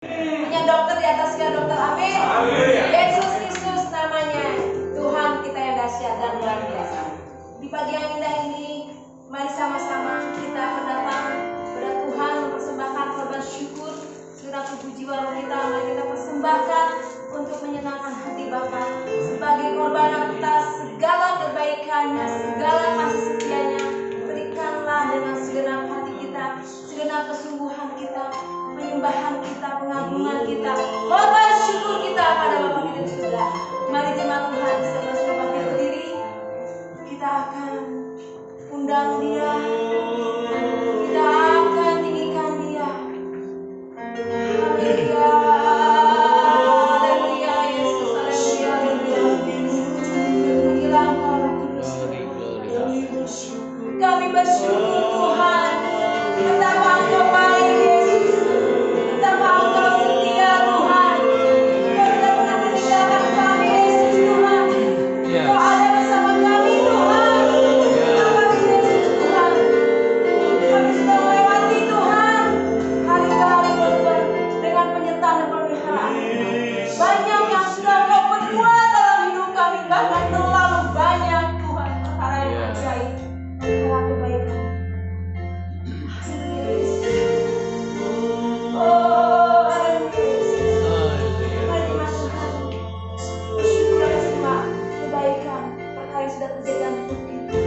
Punya dokter di atas segala dokter, amin. Yesus Kristus namanya, Tuhan kita yang dahsyat dan luar biasa. Di pagi yang indah ini, mari sama-sama kita akan datang kepada Tuhan mempersembahkan korban syukur, segera puji jiwa kita. Mari kita persembahkan untuk menyenangkan hati Bapa sebagai korban atas segala kebaikannya, segala kasih setianya. Berikanlah dengan segenap hati kita, segenap kesungguhan kita, penyembahan kita, pengagungan kita, korban syukur kita pada Bapa kita di surga. Mari jemaat Tuhan bersama-sama bangkit berdiri. Kita akan undang Dia, kita akan tinggikan Dia. Haleluya, haleluya, Yesus, haleluya, haleluya. Kami bersyukur Tuhan, betapa Engkau baik Yesus, betapa Engkau setia Tuhan. Engkau tidak pernah meninggalkan kami Yesus Tuhan. Engkau ada bersama kami Tuhan. Terima kasih Yesus Tuhan. Kami sudah melewati Tuhan hari ke hari Tuhan dengan penyertaan dan pemeliharaan. Banyak yang sudah Engkau perbuat dalam hidup kami, bahkan terlalu banyak Tuhan perkara yang ajaib, perkara kebaikan. Haleluya Yesus. Oh, haleluya Yesus. Mari jemaat Tuhan, bersyukur atas semua kebaikan perkara yang sudah terjadi dalam hidup kita.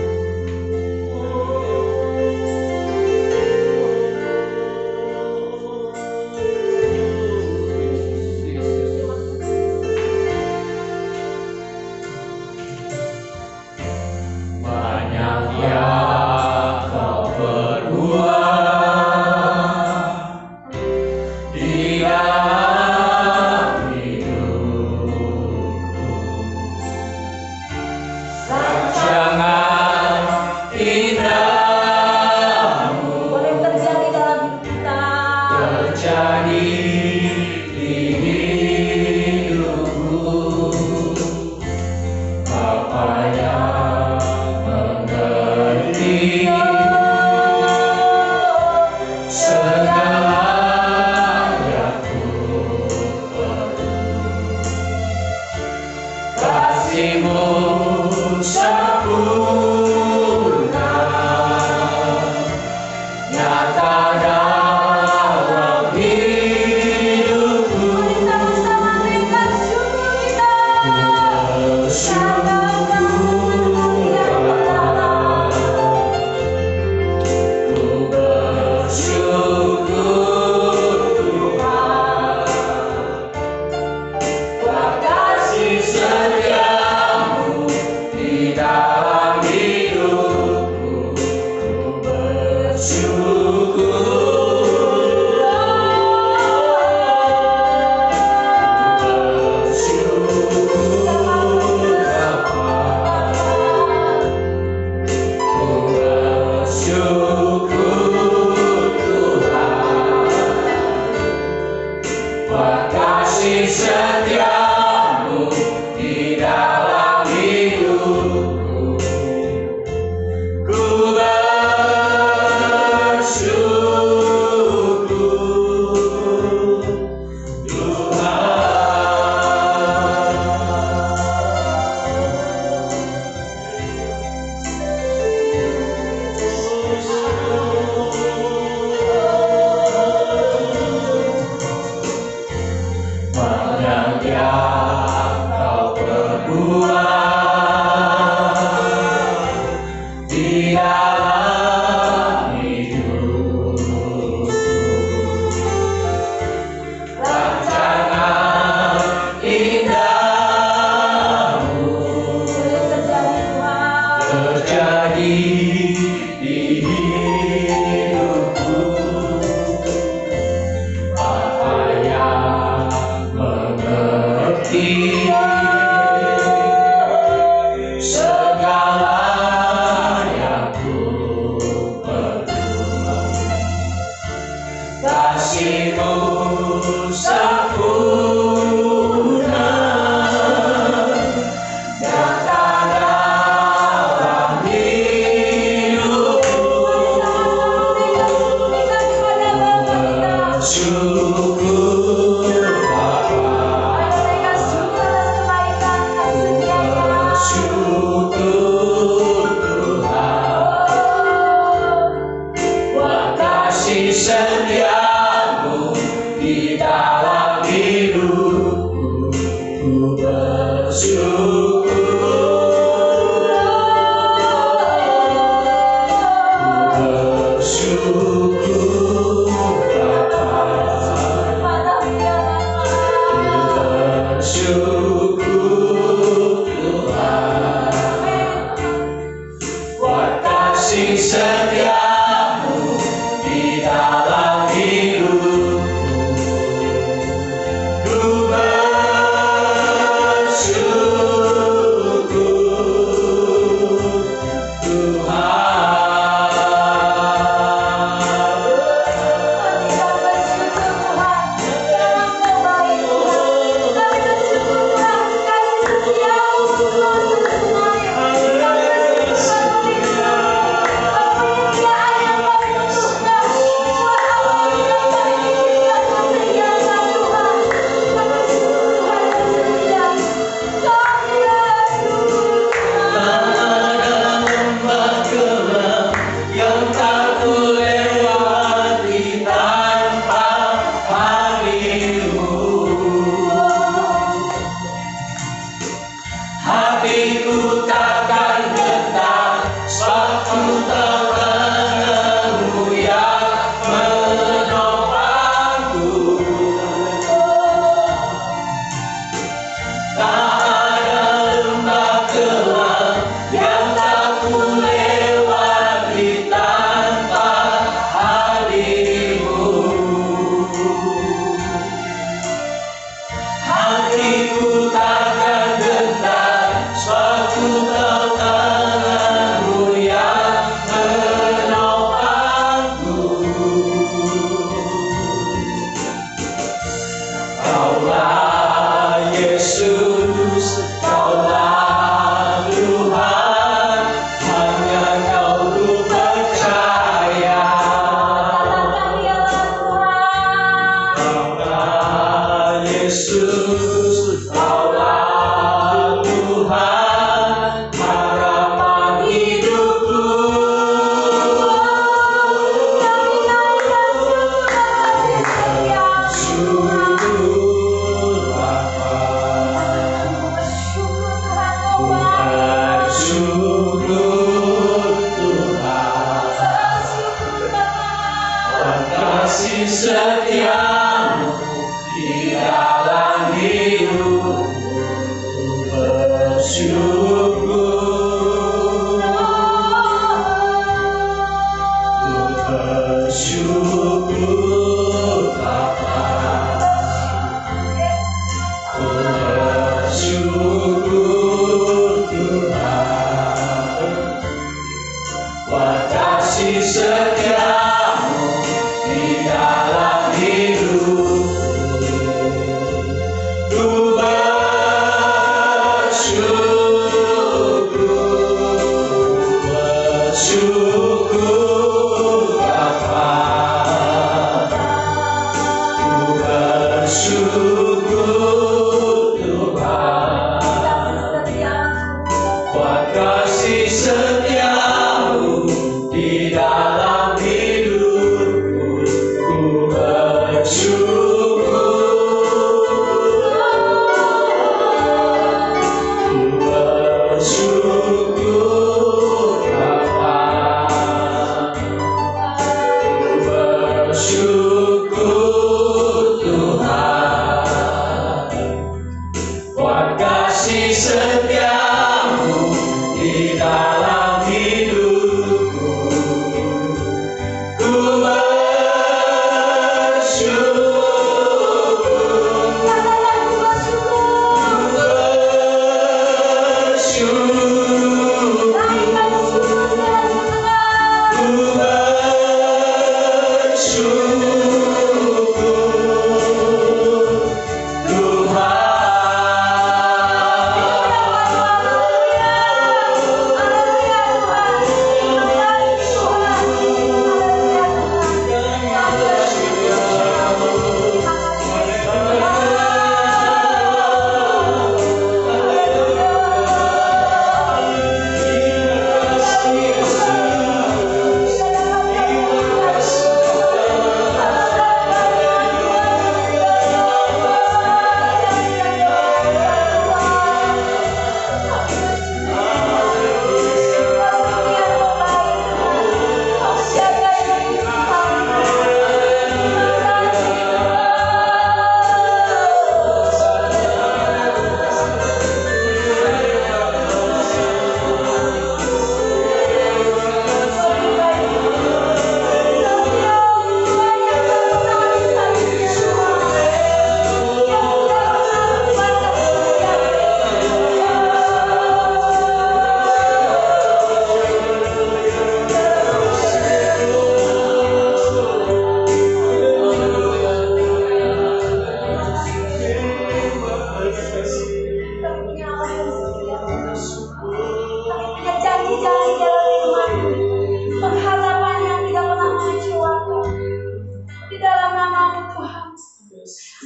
Banyak yang kau perbuat di dalam hidupku. Rancangan indahmu Boleh terjadi dalam hidup kita. terjadi di hidupku. Apa yang mengerti segalanya ku perlu. Kasih-Mu sempurna nyata dalam hidupku. Mari sama-sama naikkan syukur kita. Katakan hati yang pertama. Ku bersyukur Tuhan, buat kasih setiamu di dalam hidupku. Ku bersyukur, kasih setiamu di dalam hidupku. Ku bersyukur banyak yang kau perbuat di dalam hidupku. Rancangan indahmu terjadi di hidupku. Apa yang mengerti segalanya ku perlu. Kasih-Mu sempurna nyata dalam hidupku. Sama-sama naikkan syukur kita kepada Bapa kita. Bersyukur di dalam hidupku, ku bersyukur. Kasih setiamu di dalam hidupku, ku bersyukur Tuhan. Hatiku takkan gentar suatu tanganmu yang menopangku. Tak ada lembah gelap yang tak ku lewati tanpa hadirmu. Hatiku takkan gentar suatu tanganmu yang menopangku. Kaulah Yesus, Kaulah Tuhan, hanya Kau ku percaya. Kaulah Yesus,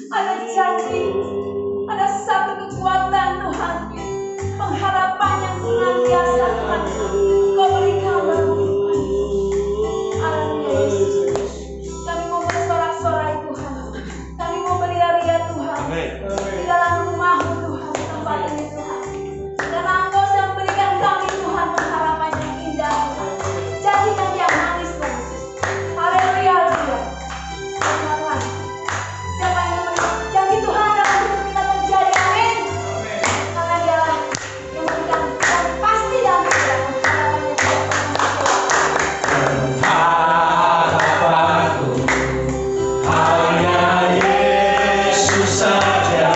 ada janji, ada satu kekuatan Tuhan, pengharapan yang senantiasa Tuhan Kau berikan dalam hidup kami. Haleluya Yesus. Kami mau bersorak-sorai Tuhan, kami mau beria-ria Tuhan di dalam rumah-Mu Tuhan, di tempat ini Tuhan, karena Engkau sudah memberikan kami Tuhan pengharapan yang indah Tuhan, janji yang manis Tuhan Yesus. Haleluya, haleluya. Tuhan, siapa yang memberikan janji Tuhan dalam hidup kita terjadi, amin. Karena Dialah yang memberikan dan pasti dalam hidup kita harapan yang tidak pernah mati. Harapanku hanya Yesus saja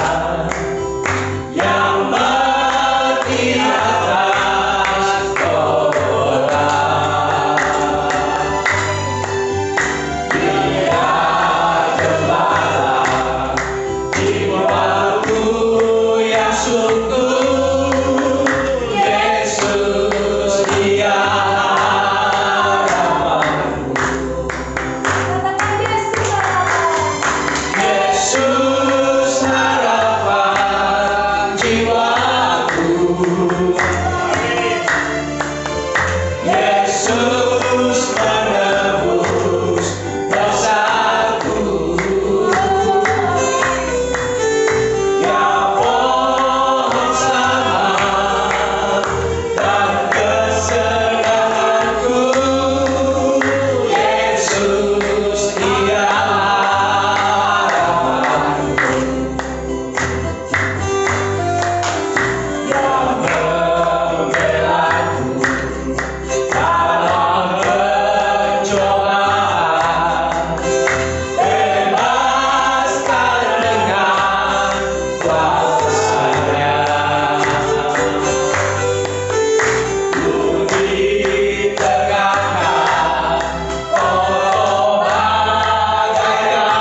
yang mati atas Golgota. Dia gembala jiwaku yang sungguh. Yesus Dia harapanku. Katakan Yesus harapan. Yesus harapan jiwaku. Yesus menebus dosaku. Ya pohon sama dan kesenanganku. Yesus Dia harapanku. Yang membelaku dalam pencobaan, bebaskan dengan kuasa-Nya. Ku ditegakkan kokoh bagaikan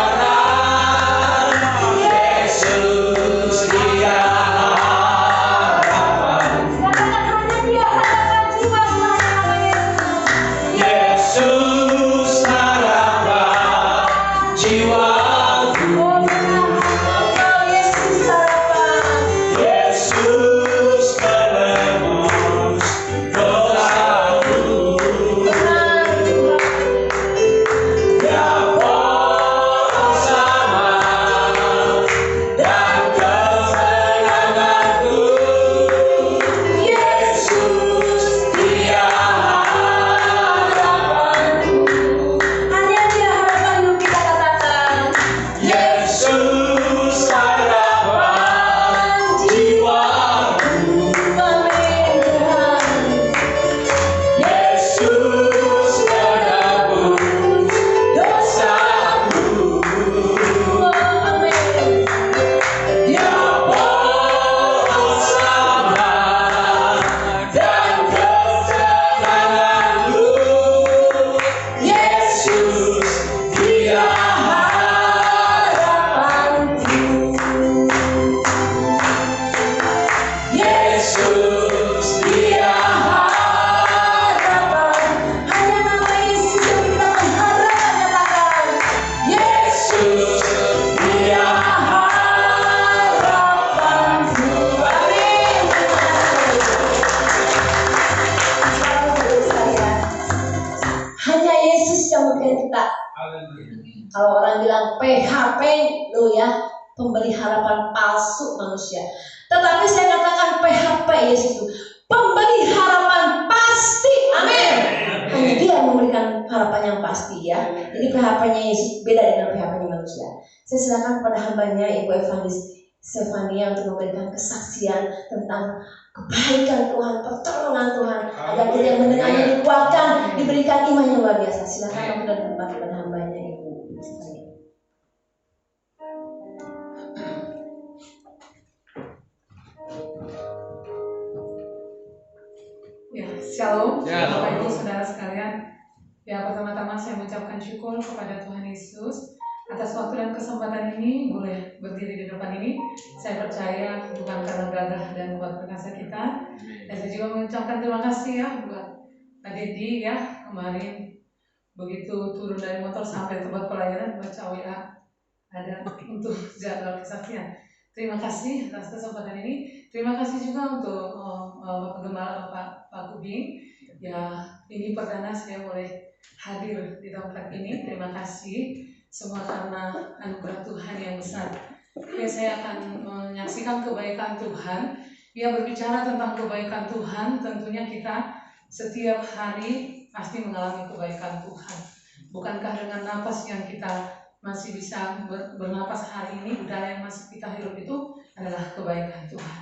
Yesus Dia harapanku. Katakan hanya Dia harapan jiwa Tuhan nama Yesus. Yesus harapan jiwaku. Oh Engkau Yesus harapan. Yesus menebus dosaku. Benar Tuhan. Ya pohon sama dan kesenanganku. Yesus Dia harapanku. Hanya Dia harapan hidup kita, katakan. Yesus harapan jiwaku. Amin Tuhan. Yesus menebus dosaku. Amin. Dia pohon sama dan kesenanganku. Yesus Dia harapanku. Yesus Dia harapan. Hanya nama Yesus yang kita berharap, katakan. Yesus Dia harapanku. Amin. Hanya Yesus yang memberikan kita. Kalau orang bilang PHP, lo ya, pemberi harapan palsu manusia. Tetapi saya katakan PHP Yesus itu pemberi harapan pasti. Amin. Hanya Dia yang memberikan harapan yang pasti ya. Jadi PHP-nya Yesus beda dengan PHP-nya manusia. Saya silakan kepada hambanya Ibu Evangelis Stefania untuk memberikan kesaksian tentang kebaikan Tuhan, pertolongan Tuhan, agar kita yang mendengarnya dikuatkan, diberikan iman yang luar biasa. Silakan waktu dan tempat kepada hambanya Ibu Stefania. Ya, shalom, Ya, Bapak Ibu, shalom. saudara sekalian. Ya, pertama-tama saya mengucapkan syukur kepada Tuhan Yesus atas waktu dan kesempatan ini boleh berdiri di depan ini. Saya percaya bukan karena gagah dan kuat perkasa kita. Dan saya juga mengucapkan terima kasih ya buat Kak Dedi ya, kemarin begitu turun dari motor sampai tempat pelayanan baca WA ada untuk jadwal kesaksian. Terima kasih atas kesempatan ini. Terima kasih juga untuk Bapak Gembala, Pak Kubing. Ya, ini perdana saya boleh hadir di tempat ini. Terima kasih semua karena anugerah Tuhan yang besar. Ya, saya akan menyaksikan kebaikan Tuhan. Ya, berbicara tentang kebaikan Tuhan, tentunya kita setiap hari pasti mengalami kebaikan Tuhan. Bukankah dengan napas yang kita masih bisa bernapas hari ini, udara yang masih kita hirup itu adalah kebaikan Tuhan.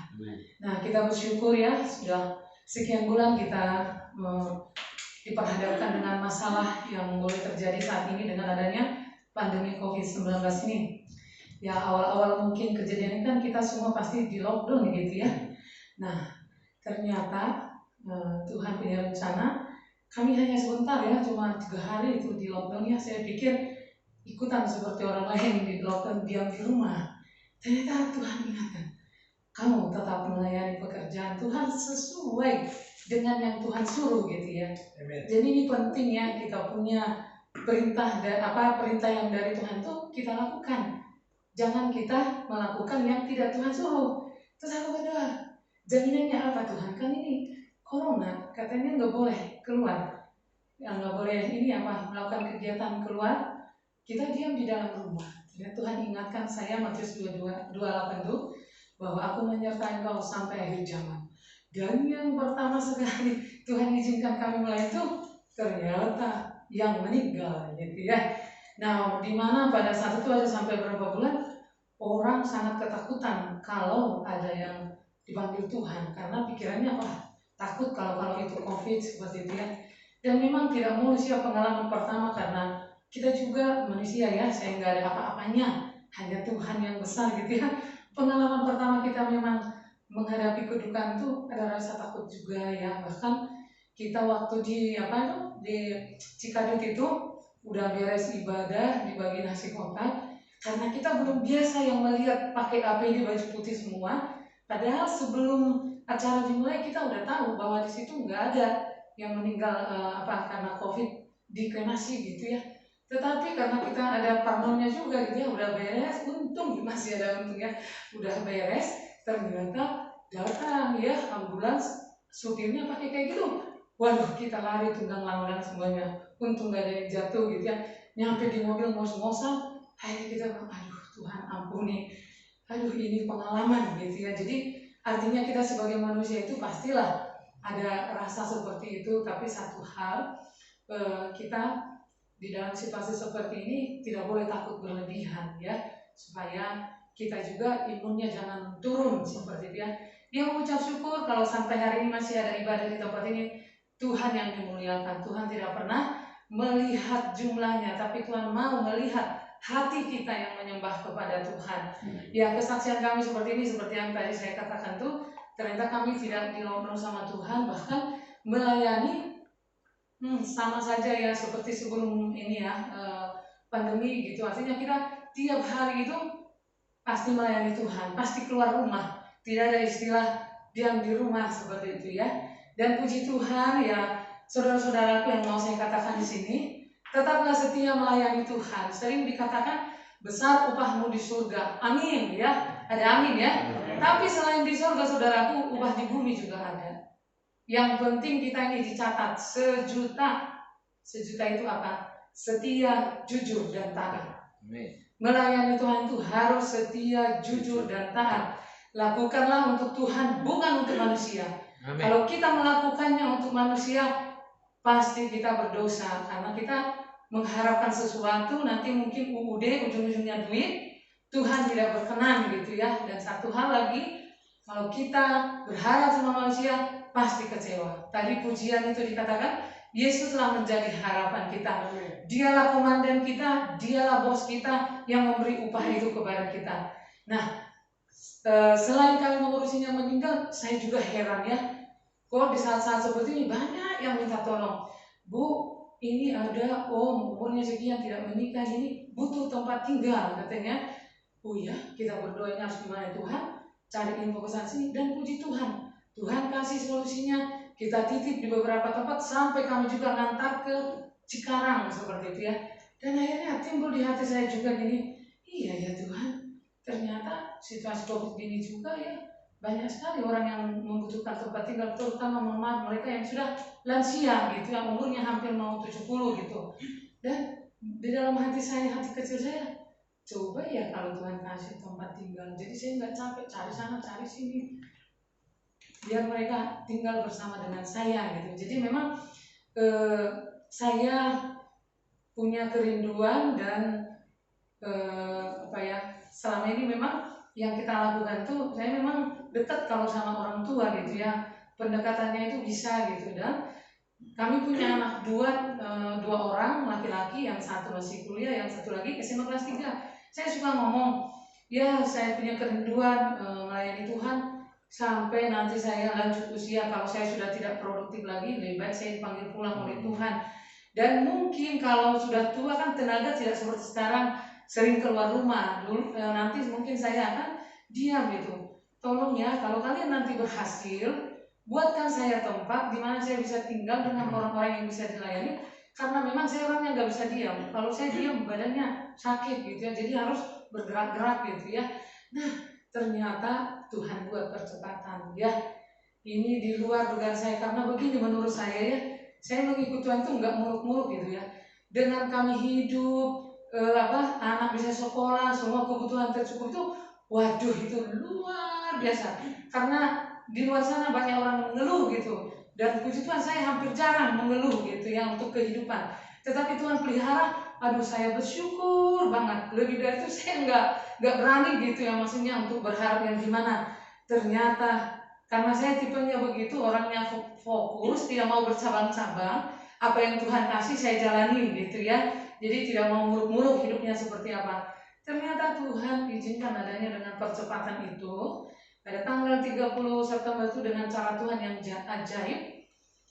Nah, kita bersyukur ya, sudah sekian bulan kita diperhadapkan dengan masalah yang boleh terjadi saat ini dengan adanya pandemi COVID-19 ini. Ya, awal-awal mungkin kejadian ini kan kita semua pasti di lockdown gitu ya. Nah, ternyata Tuhan punya rencana. Kami hanya sebentar ya, cuma 3 hari itu di lockdown ya. Saya pikir ikutan seperti orang lain di lockdown, diam di rumah. Ternyata Tuhan ingatkan, kamu tetap melayani pekerjaan Tuhan sesuai dengan yang Tuhan suruh gitu ya. Amen. Jadi ini penting ya, kita punya perintah dan perintah yang dari Tuhan tuh kita lakukan. Jangan kita melakukan yang tidak Tuhan suruh. Terus aku berdoa, jaminannya apa Tuhan? Kan ini corona, katanya nggak boleh keluar, ya nggak boleh melakukan kegiatan keluar. Kita diam di dalam rumah. Ya, Tuhan ingatkan saya Matius 28 itu bahwa aku menyertai engkau sampai akhir zaman. Dan yang pertama sekali Tuhan izinkan kami melayani itu ternyata yang meninggal gitu ya. Nah, di mana pada saat itu ada sampai berapa bulan orang sangat ketakutan kalau ada yang dipanggil Tuhan karena pikirannya takut kalau itu COVID seperti itu ya. Dan memang tidak mulus ya pengalaman pertama karena kita juga manusia ya, saya nggak ada apa-apanya, hanya Tuhan yang besar gitu ya. Pengalaman pertama kita memang menghadapi kedukaan itu ada rasa takut juga ya. Bahkan kita waktu di Cikadut itu udah beres ibadah di bagian nasi kotak, karena kita belum biasa yang melihat pakai APD baju putih semua. Padahal sebelum acara dimulai kita udah tahu bahwa di situ nggak ada yang meninggal karena COVID dikremasi gitu ya. Tetapi karena kita ada parnomnya juga gitu ya, udah beres, untung masih ada untungnya, udah beres, ternyata datang ya ambulans, supirnya pakai kayak gitu. Waduh, kita lari tunggang langgang semuanya, untung gak ada yang jatuh gitu ya. Nyampe di mobil ngos-ngosan, akhirnya kita bilang, aduh Tuhan ampuni, aduh ini pengalaman gitu ya. Jadi artinya kita sebagai manusia itu pastilah ada rasa seperti itu, tapi satu hal, kita di dalam situasi seperti ini tidak boleh takut berlebihan ya, supaya kita juga imunnya jangan turun seperti itu ya. Dia mengucap syukur kalau sampai hari ini masih ada ibadah di tempat ini. Tuhan yang dimuliakan. Tuhan tidak pernah melihat jumlahnya, tapi Tuhan mau melihat hati kita yang menyembah kepada Tuhan. Ya, kesaksian kami seperti ini, seperti yang tadi saya katakan tuh, ternyata kami tidak dilompat sama Tuhan, bahkan melayani sama saja ya seperti sebelum ini ya pandemi gitu. Artinya kita tiap hari itu pasti melayani Tuhan, pasti keluar rumah, tidak ada istilah diam di rumah seperti itu ya. Dan puji Tuhan ya, saudara-saudaraku yang mau saya katakan di sini, tetaplah setia melayani Tuhan. Sering dikatakan besar upahmu di surga, amin ya, ada amin ya. Tapi selain di surga saudaraku, upah di bumi juga ada. Yang penting kita ini dicatat sejuta itu apa? Setia, jujur, dan taat. Melayani Tuhan itu harus setia, jujur, dan taat. Lakukanlah untuk Tuhan, bukan untuk manusia. Amen. Kalau kita melakukannya untuk manusia, pasti kita berdosa karena kita mengharapkan sesuatu, nanti mungkin UUD ujung-ujungnya duit, Tuhan tidak berkenan gitu ya. Dan satu hal lagi, kalau kita berharap sama manusia, pasti kecewa. Tadi pujian itu dikatakan, Yesuslah menjadi harapan kita. Dialah komandan kita, dialah bos kita yang memberi upah itu kepada kita. Nah, selain kami mengurusin yang meninggal, saya juga heran ya. Kok di saat-saat seperti ini banyak yang minta tolong. Bu, ini ada umurnya sekian tidak menikah, ini butuh tempat tinggal katanya. Oh ya, kita berdoanya harus gimana Tuhan, cari info ke sana sini, dan puji Tuhan. Tuhan kasih solusinya, kita titip di beberapa tempat sampai kami juga ngantar ke Cikarang seperti itu ya. Dan akhirnya timbul di hati saya juga gini, iya ya Tuhan, ternyata situasi COVID ini juga ya banyak sekali orang yang membutuhkan tempat tinggal, terutama mohon maaf mereka yang sudah lansia gitu, yang umurnya hampir mau 70 gitu. Dan di dalam hati saya, hati kecil saya, coba ya kalau Tuhan kasih tempat tinggal, jadi saya nggak capek cari sana cari sini, biar mereka tinggal bersama dengan saya gitu. Jadi memang saya punya kerinduan dan selama ini memang yang kita lakukan tuh saya memang dekat kalau sama orang tua gitu ya, pendekatannya itu bisa gitu. Dan kami punya anak dua orang laki-laki, yang satu masih kuliah, yang satu lagi SMA kelas 3. Saya suka ngomong ya, saya punya kerinduan melayani Tuhan sampai nanti saya lanjut usia. Kalau saya sudah tidak produktif lagi, lebih baik saya dipanggil pulang oleh Tuhan. Dan mungkin kalau sudah tua kan tenaga tidak seperti sekarang sering keluar rumah. Dulu nanti mungkin saya akan diam gitu. Tolong ya, kalau kalian nanti berhasil, buatkan saya tempat di mana saya bisa tinggal dengan orang-orang yang bisa dilayani. Karena memang saya orang yang nggak bisa diam. Kalau saya diam badannya sakit gitu ya, jadi harus bergerak-gerak gitu ya. Nah, ternyata Tuhan buat percepatan ya. Ini di luar dugaan saya, karena begini menurut saya ya, saya mengikut Tuhan itu nggak muluk-muluk gitu ya. Dengan kami hidup, anak bisa sekolah, semua kebutuhan tercukup itu, waduh itu luar biasa. Karena di luar sana banyak orang mengeluh gitu, dan puji Tuhan saya hampir jarang mengeluh gitu ya untuk kehidupan. Tetapi Tuhan pelihara, aduh saya bersyukur banget. Lebih dari itu saya nggak berani gitu ya, maksudnya untuk berharap yang gimana. Ternyata karena saya tipenya begitu, orangnya fokus, tidak mau bercabang-cabang. Apa yang Tuhan kasih saya jalani gitu ya. Jadi tidak mau muluk-muluk hidupnya seperti apa. Ternyata Tuhan izinkan adanya dengan percepatan itu. Pada tanggal 30 September itu dengan cara Tuhan yang ajaib,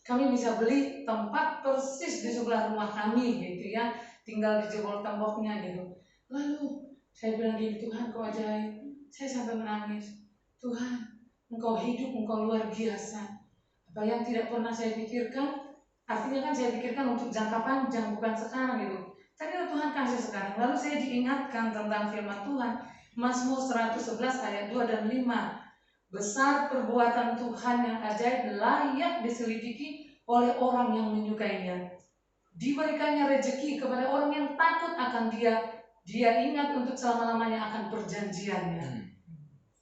kami bisa beli tempat persis di sebelah rumah kami gitu ya. Tinggal dijebol temboknya gitu. Lalu saya bilang gini, Tuhan kau ajaib. Saya sampai menangis. Tuhan, Engkau hidup, Engkau luar biasa. Apa yang tidak pernah saya pikirkan, artinya kan saya pikirkan untuk jangka panjang, bukan sekarang gitu. Ternyata Tuhan kasih sekarang. Lalu saya diingatkan tentang firman Tuhan, Mazmur 111 ayat 2 dan 5. Besar perbuatan Tuhan yang ajaib, layak diselidiki oleh orang yang menyukainya. Diberikannya rezeki kepada orang yang takut akan Dia. Dia ingat untuk selama-lamanya akan perjanjiannya.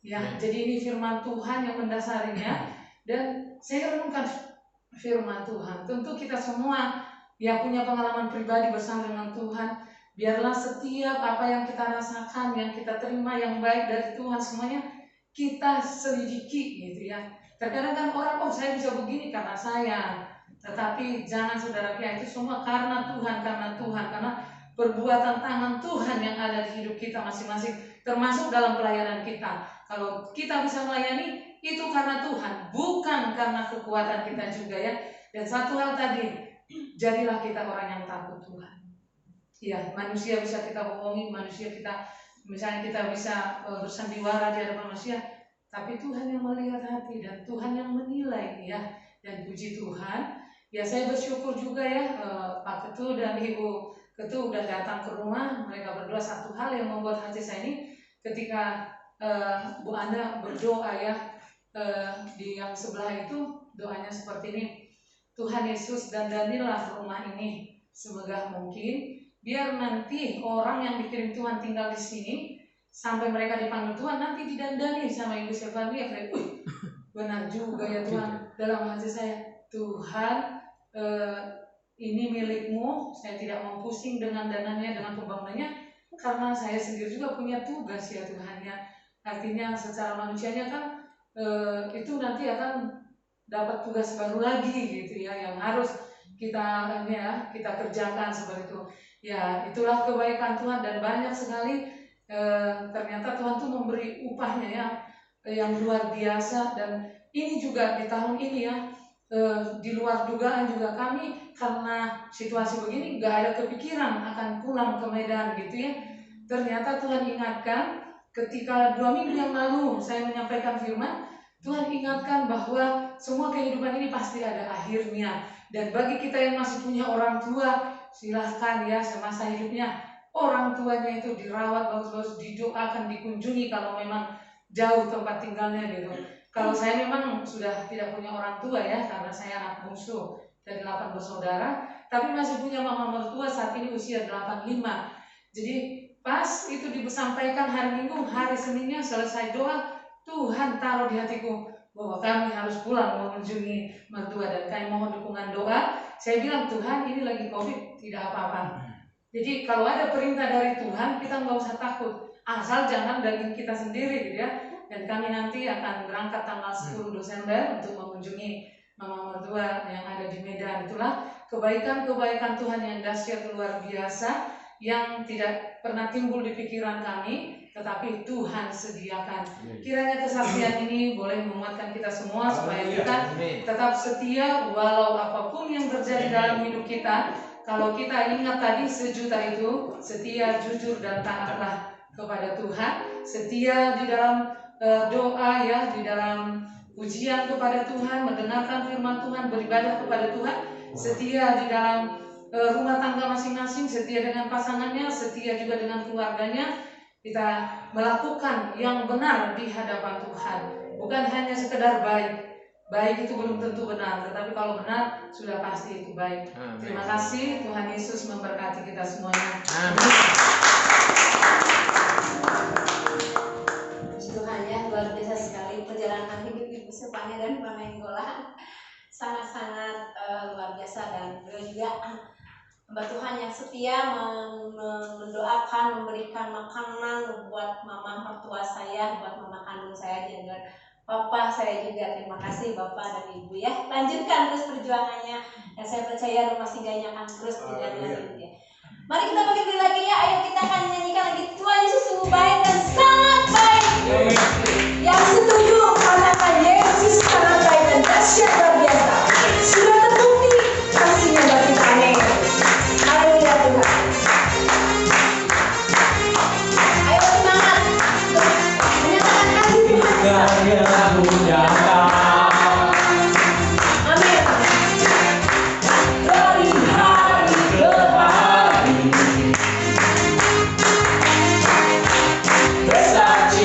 Ya, jadi ini firman Tuhan yang mendasarinya. Dan saya renungkan firman Tuhan. Tentu kita semua ya punya pengalaman pribadi bersama dengan Tuhan. Biarlah setiap apa yang kita rasakan, yang kita terima yang baik dari Tuhan, semuanya kita selidiki gitu ya. Terkadang kan orang, saya bisa begini karena saya. Tetapi jangan saudara kira itu semua karena Tuhan, karena perbuatan tangan Tuhan yang ada di hidup kita masing-masing, termasuk dalam pelayanan kita. Kalau kita bisa melayani, itu karena Tuhan, bukan karena kekuatan kita juga ya. Dan satu hal tadi, jadilah kita orang yang takut Tuhan. Ya, manusia bisa kita bohongi, manusia kita, misalnya kita bisa bersandiwara di hadapan manusia, tapi Tuhan yang melihat hati dan Tuhan yang menilai ya. Dan puji Tuhan, ya saya bersyukur juga ya, Pak Ketu dan Ibu Ketu udah datang ke rumah. Mereka berdua, satu hal yang membuat hati saya ini ketika Bu Anda berdoa ya, di yang sebelah itu doanya seperti ini, Tuhan Yesus dandanilah rumah ini semegah mungkin, biar nanti orang yang dikirim Tuhan tinggal di sini sampai mereka dipanggil Tuhan nanti didandani sama Ibu Stefania. Kayak, benar juga ya Tuhan. Dalam hati saya, Tuhan ini milikmu, saya tidak mau pusing dengan dananya, dengan pembangunannya, karena saya sendiri juga punya tugas ya Tuhan ya. Artinya secara manusianya kan itu nanti akan dapat tugas baru lagi gitu ya, yang harus kita kerjakan seperti itu. Ya itulah kebaikan Tuhan, dan banyak sekali ternyata Tuhan tuh memberi upahnya ya yang luar biasa. Dan ini juga di tahun ini ya, di luar dugaan juga kami, karena situasi begini gak ada kepikiran akan pulang ke Medan gitu ya. Ternyata Tuhan ingatkan ketika 2 minggu yang lalu saya menyampaikan firman, Tuhan ingatkan bahwa semua kehidupan ini pasti ada akhirnya. Dan bagi kita yang masih punya orang tua, silahkan ya semasa hidupnya orang tuanya itu dirawat bagus-bagus, didoakan, dikunjungi kalau memang jauh tempat tinggalnya gitu. Kalau saya memang sudah tidak punya orang tua ya, karena saya anak bungsu dari 8 bersaudara, tapi masih punya mama mertua saat ini usia 85. Jadi pas itu disampaikan hari Minggu, hari Seninnya selesai doa, Tuhan taruh di hatiku bahwa kami harus pulang mengunjungi mertua dan kami mohon dukungan doa. Saya bilang, Tuhan ini lagi COVID, tidak apa-apa. Jadi kalau ada perintah dari Tuhan, kita nggak usah takut, asal jangan daging kita sendiri gitu ya. Dan kami nanti akan berangkat tanggal 10 Desember untuk mengunjungi mama mertua yang ada di Medan. Itulah kebaikan-kebaikan Tuhan yang dahsyat luar biasa yang tidak pernah timbul di pikiran kami, tetapi Tuhan sediakan. Kiranya kesaksian ini boleh menguatkan kita semua supaya kita tetap setia walau apapun yang terjadi dalam hidup kita. Kalau kita ingat tadi 1 juta itu, setia, jujur, dan taatlah kepada Tuhan, setia di dalam doa ya, di dalam ujian kepada Tuhan, mendengarkan firman Tuhan, beribadah kepada Tuhan, setia di dalam rumah tangga masing-masing, setia dengan pasangannya, setia juga dengan keluarganya. Kita melakukan yang benar di hadapan Tuhan, bukan hanya sekedar baik. Baik itu belum tentu benar, tetapi kalau benar sudah pasti itu baik. Terima kasih, Tuhan Yesus memberkati kita semuanya. Amin. Tuhan ya, luar biasa sekali perjalanan hidup Ibu Sepania dan Pak Menggola, sangat-sangat luar biasa, dan beliau juga hamba Tuhan yang setia mendoakan, memberikan makanan buat mama mertua saya, buat mama kandung saya dan Bapak saya juga. Terima kasih Bapak dan Ibu ya. Lanjutkan terus perjuangannya, dan saya percaya rumah singgahnya akan terus dilanjutkan ya. Mari kita bagi lagi ya. Ayo kita akan nyanyikan lagi, Tuhan Yesus sungguh baik dan sangat baik. Yang setuju katakan Yesus sangat baik dan dahsyat luar biasa. Sudah terbukti kasihnya bagi kami. Haleluya Tuhan. Ayo semangat menyatakan kasih Tuhan. Amin. Dari hari ke hari bersaksi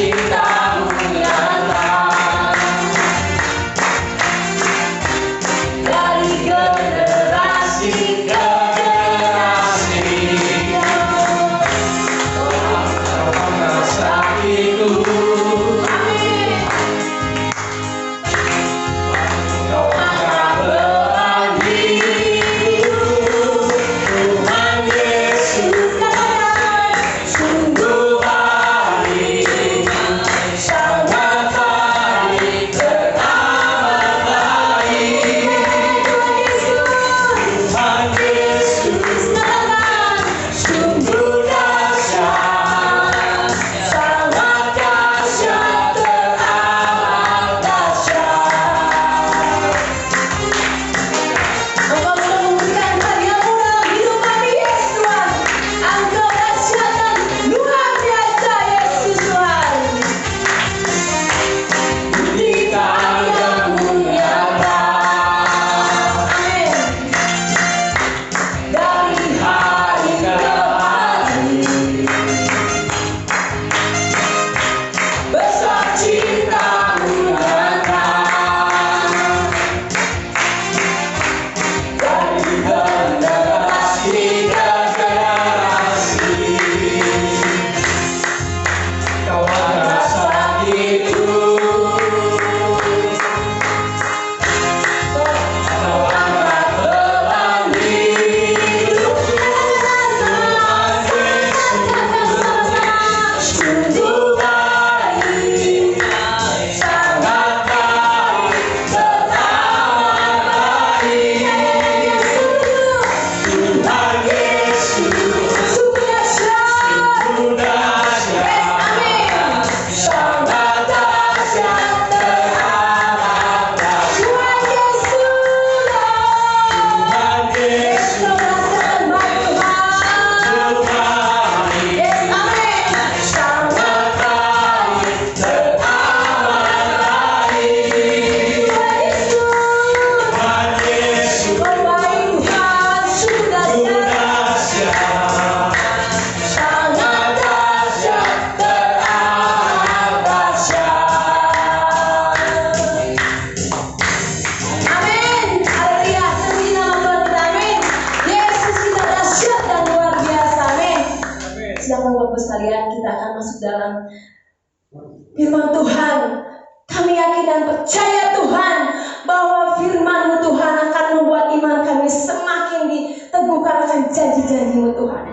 firman Tuhan. Kami yakin dan percaya Tuhan bahwa firman-Mu Tuhan akan membuat iman kami semakin diteguhkan akan janji-janji-Mu Tuhan.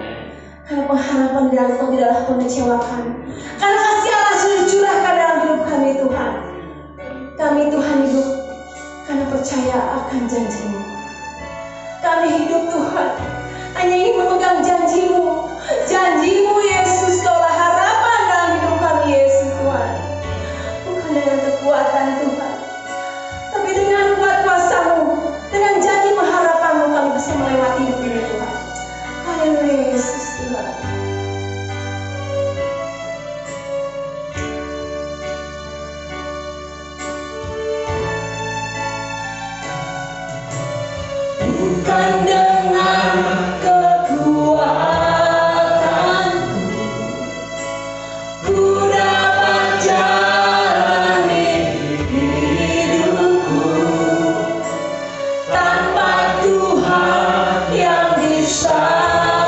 Karena pengharapan di dalam Engkau tidaklah mengecewakan. Karena kasih Allah sudah dicurahkan dalam hidup kami Tuhan. Kami Tuhan hidup karena percaya akan janji-Mu. Kami hidup Tuhan hanya ingin memegang janji-Mu. Janji-Mu Yesus, Kaulah harapan dalam hidup kami Yesus Tuhan. Bukan dengan kekuatan Tuhan, tapi dengan kuat kuasa-Mu, dengan janji pengharapan-Mu kami bisa melewati hidup ini Tuhan. Haleluya Yesus Tuhan. Bukan dengan kekuatanku ku dapat jalani hidupku, tanpa Tuhan yang di sampingku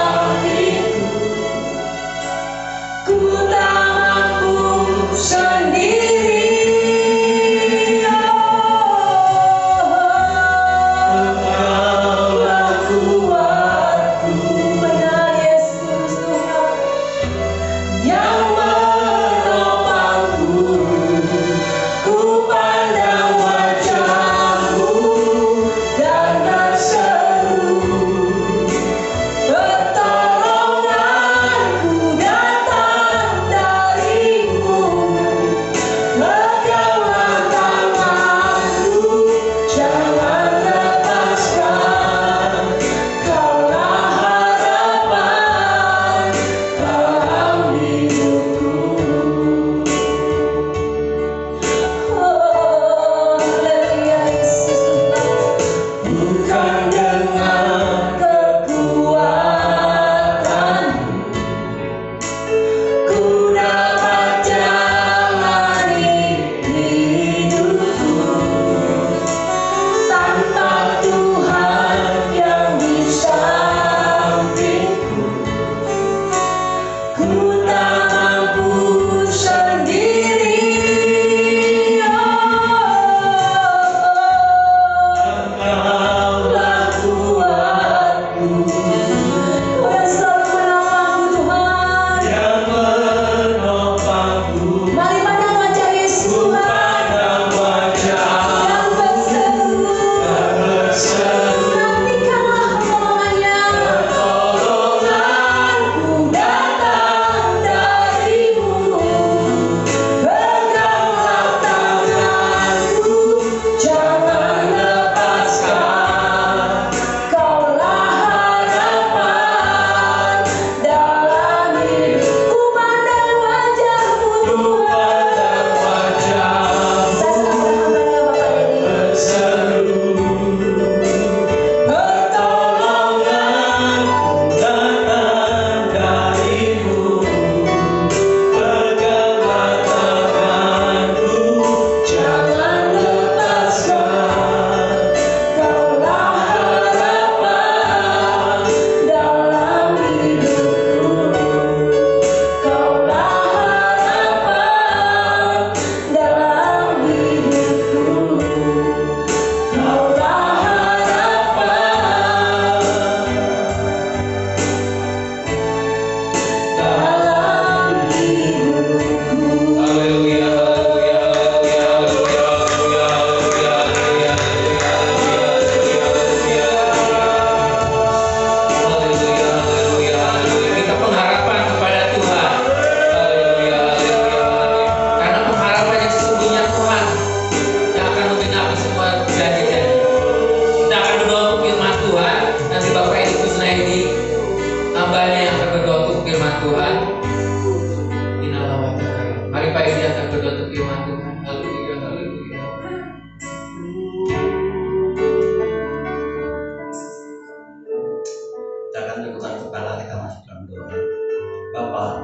ku tak mampu sendiri.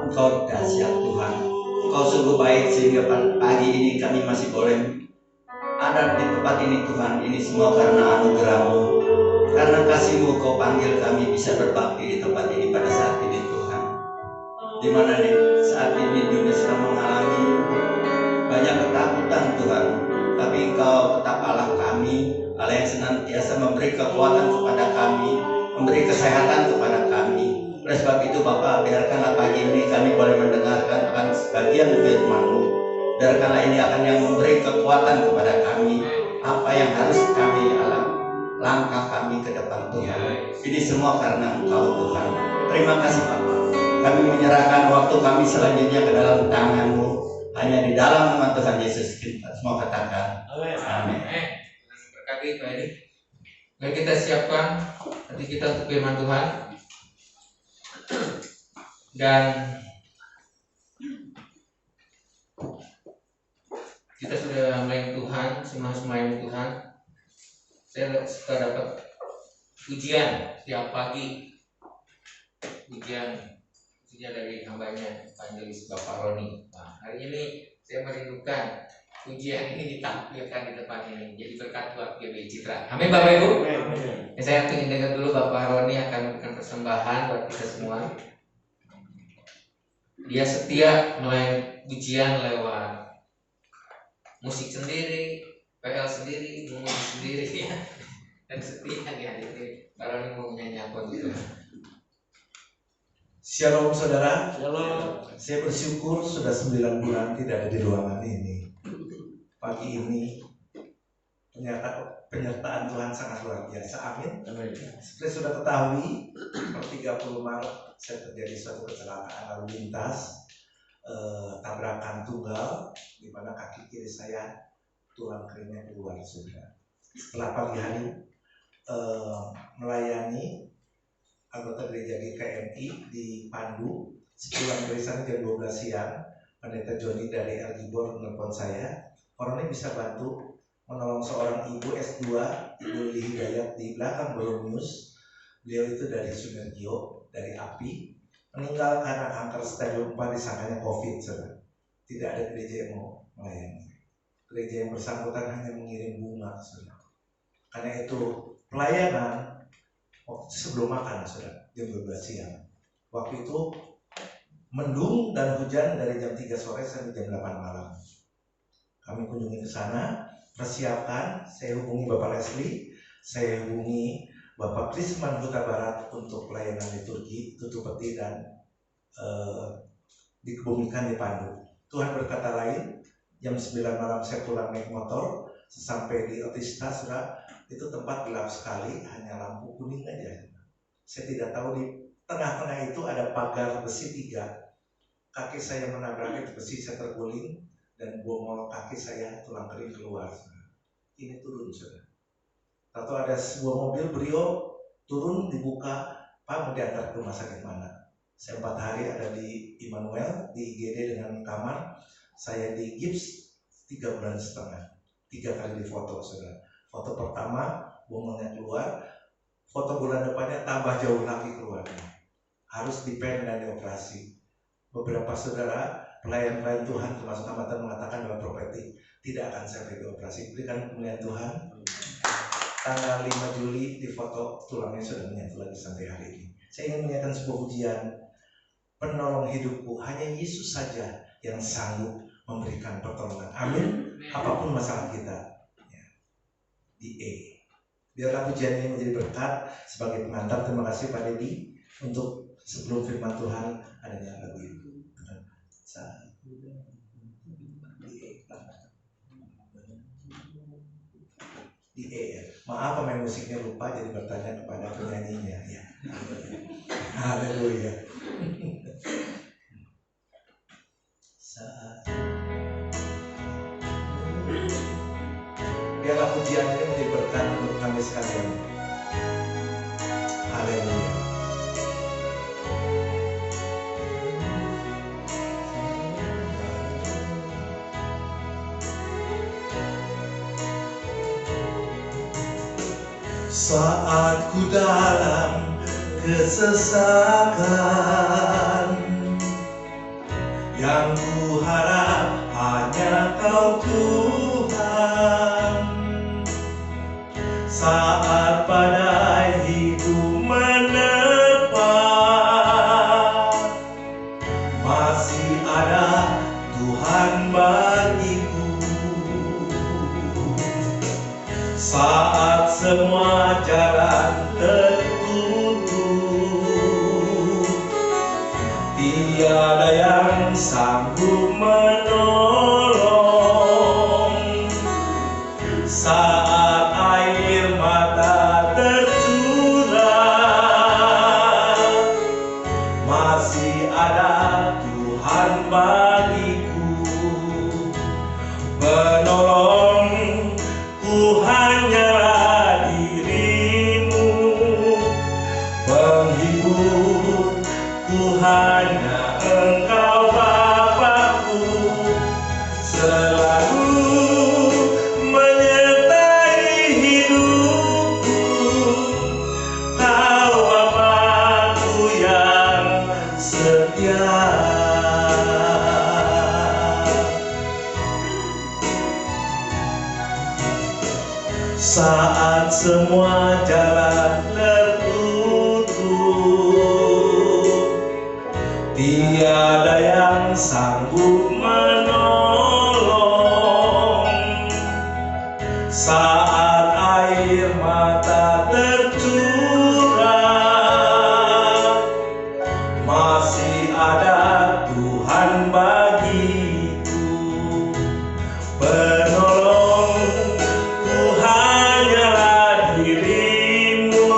Engkau dahsyat Tuhan. Engkau sungguh baik sehingga pagi ini kami masih boleh ada di tempat ini Tuhan. Ini semua karena anugerah-Mu, karena kasih-Mu Kau panggil kami bisa berbakti di tempat ini pada saat ini Tuhan. Di mana nih saat ini dunia sedang mengalami Engkau tetap Allah kami, Allah yang senantiasa memberi kekuatan kepada kami, memberi kesehatan kepada kami. Oleh sebab itu Bapa, biarkanlah pagi ini kami boleh mendengarkan akan sebagian firman-Mu. Biarkanlah ini akan yang memberi kekuatan kepada kami, apa yang harus kami langkah kami ke depan Tuhan. Ini semua karena Engkau Tuhan. Terima kasih Bapa. Kami menyerahkan waktu kami selanjutnya ke dalam tangan-Mu. Hanya di dalam nama Tuhan Yesus kita semua katakan amin. Berkati Pak Edi. Mari kita siapkan hati kita untuk firman Tuhan. Dan kita sudah melayani Tuhan, semua melayani Tuhan. Saya suka dapat pujian setiap pagi, pujian dari hambanya Evangelis Bapak Roni. Nah, hari ini saya merindukan pujian ini ditampilkan di depan ini, jadi berkat buat GBI Citra. Amin Bapak Ibu. Ya, saya ingin dengar dulu Bapak Roni akan memberikan persembahan buat kita semua. Dia setia melayani pujian lewat musik sendiri, PL sendiri, memuji sendiri ya. Dan setia di hari ini Bapak Roni mau nyanyi apa gitu. Shalom saudara. Shalom. Saya bersyukur sudah 9 bulan tidak ada di ruangan ini. Pagi ini penyertaan Tuhan sangat luar biasa. Amin. Seperti sudah ketahui, per 30 Maret saya terjadi suatu kecelakaan lalu lintas, tabrakan tunggal, di mana kaki kiri saya tulang keringnya keluar sudah. Setelah pagi hari melayani anggota gereja GKMI di Pandu, sepulang dari sana jam 12 siang, Pendeta Joni dari Argibor menelpon saya, orang ini bisa bantu menolong seorang ibu S2, Ibu Lili Hidayat di belakang Boromius. Beliau itu dari Sumergio, dari API, meninggal karena kanker stadium 4, disangkanya COVID. Saudara. Tidak ada gereja yang mau melayani. Gereja yang bersangkutan hanya mengirim bunga. Saudara. Karena itu pelayanan sebelum makan, saudara, jam 12 siang. Waktu itu mendung dan hujan dari jam 3 sore sampai jam 8 malam. Kami kunjungi ke sana, persiapkan, saya hubungi Bapak Leslie, saya hubungi Bapak Krisman Huta Barat untuk pelayanan liturgi, tutup peti dan dikebumikan di Pandu. Tuhan berkata lain, jam 9 malam saya pulang naik motor, sesampai di Otista, saudara, itu tempat gelap sekali, hanya lampu kuning aja. Saya tidak tahu di tengah-tengah itu ada pagar besi 3. Kaki saya menabrak itu besi, saya terguling dan bongol kaki saya, tulang kering keluar. Ini turun, saudara. Atau ada sebuah mobil Brio turun, dibuka, Pak mau diantar ke rumah sakit mana? Saya 4 hari ada di Immanuel, di IGD dengan kamar. Saya di gips 3 bulan setengah, 3 kali difoto, saudara. Foto pertama bongolnya keluar, foto bulan depannya tambah jauh lagi keluarnya. Harus dipen dan dioperasi. Beberapa saudara pelayan-pelayan Tuhan termasuk amatan mengatakan dalam prophetik tidak akan sampai dioperasi. Berikan kemuliaan Tuhan. Tanggal 5 Juli di foto tulangnya sudah menyatu lagi sampai hari ini. Saya ingin menyanyikan sebuah pujian, penolong hidupku, hanya Yesus saja yang sanggup memberikan pertolongan. Amin. Apapun masalah kita. Di E. Biarlah pujian ini menjadi berkat sebagai pengantar. Terima kasih Pak Dedi untuk sebelum firman Tuhan adanya lagu itu. Di E. Maaf pemain musiknya lupa, jadi bertanya kepada penyanyinya ya. Haleluya. Biarlah pujian ini menjadi berkat untuk kami sekalian. Haleluya. Saat ku dalam kesesakan, yang ku harap hanya Kau Tuhan. Saat badai hidup menerpa, masih ada Tuhan bagiku. Saat semua jalan tertutup, tiada yang sanggup menolong. Saat air mata tercurah, masih ada Tuhan bagiku. Penolong ku hanyalah dirimu, penghibur ku hanya Engkau Bapakku, selalu menyertai hidupku. Kau Bapakku yang setia. Saat semua jalan tertutup, tiada yang sanggup menolong. Saat air mata tercurah, masih ada Tuhan bagiku. Penolong ku hanyalah dirimu,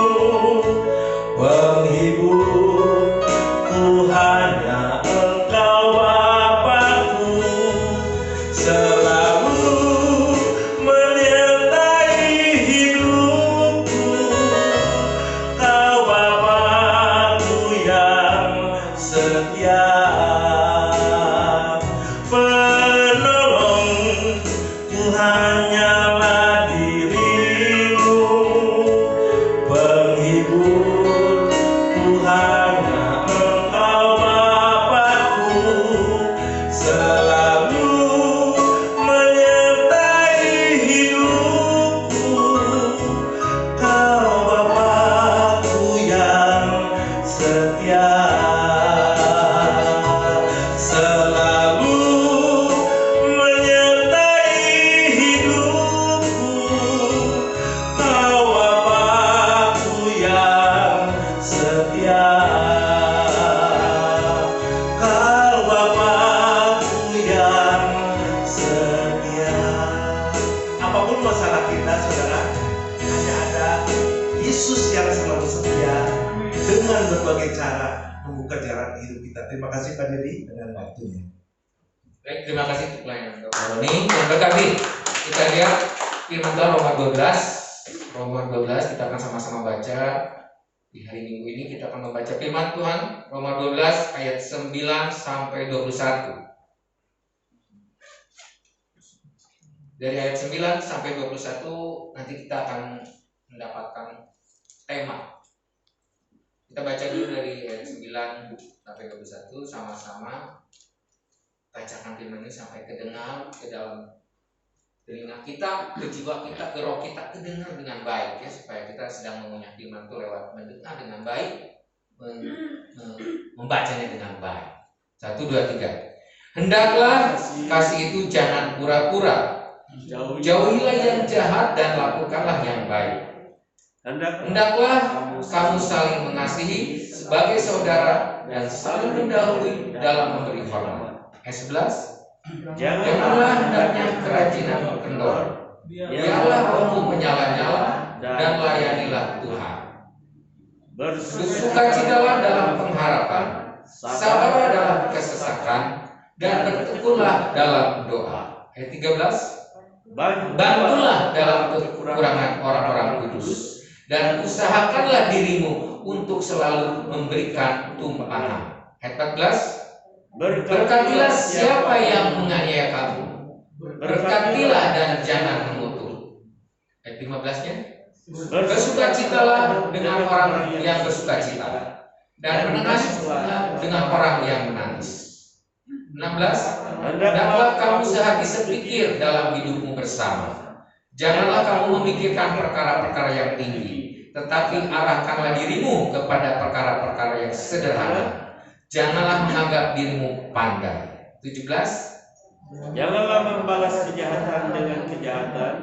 penghibur ku hanya Engkau Bapakku, selalu menyertai hidupku. Kau Bapakku yang setia. Penolong ku hanyalah dirimu, penghibur ku hanya Engkau Bapakku, selalu menyertai hidupku. Kau Bapakku yang setia, selalu menyertai hidupku. Kau Bapakku yang setia, Kau Bapakku yang setia. Apapun masalah kita, saudara, hanya ada Yesus yang selalu setia dengan berbagai cara membuka jalan hidup kita. Terima kasih Pak Dedi dengan waktunya. Baik, terima kasih untuk pelayanan Bapak Roni yang berkati. Kita lihat firman Tuhan Roma 12 kita akan sama-sama baca. Di hari Minggu ini kita akan membaca firman Tuhan Roma 12 ayat 9 sampai 21. Dari ayat 9 sampai 21 nanti kita akan mendapatkan tema. Kita baca dulu dari ayat 9 sampai 21, sama-sama bacakan firman ini sampai kedengar ke dalam telinga kita, ke jiwa kita, ke roh kita, kedengar dengan baik ya, supaya kita sedang mengunyah firman itu lewat mendengar dengan baik, membacanya dengan baik. 1, 2, 3. Hendaklah kasih itu jangan pura-pura. Jauhilah yang jahat dan lakukanlah yang baik. Hendaklah kamu saling mengasihi sebagai saudara dan saling mendahului dalam memberi hormat. Ayat 11. Janganlah hendaknya kerajinan kendor. Biarlah rohmu menyala-nyala dan layanilah Tuhan. Bersukacitalah dalam pengharapan, sabarlah dalam kesesakan, dan bertekunlah dalam doa. Ayat 13. Bantulah dalam kekurangan orang-orang kudus, dan usahakanlah dirimu untuk selalu memberikan tumpahan. Ayat 14. Berkatilah siapa yang menganiaya kamu, berkatilah dan jangan mengutuk. Ayat 15-nya. Bersukacitalah dengan orang yang bersukacita, dan menangislah dengan orang yang menangis. 16. Hendaklah kamu sehati sepikir dalam hidupmu bersama. Janganlah kamu memikirkan perkara-perkara yang tinggi, tetapi arahkanlah dirimu kepada perkara-perkara yang sederhana. Janganlah menganggap dirimu pandai. 17. Janganlah membalas kejahatan dengan kejahatan,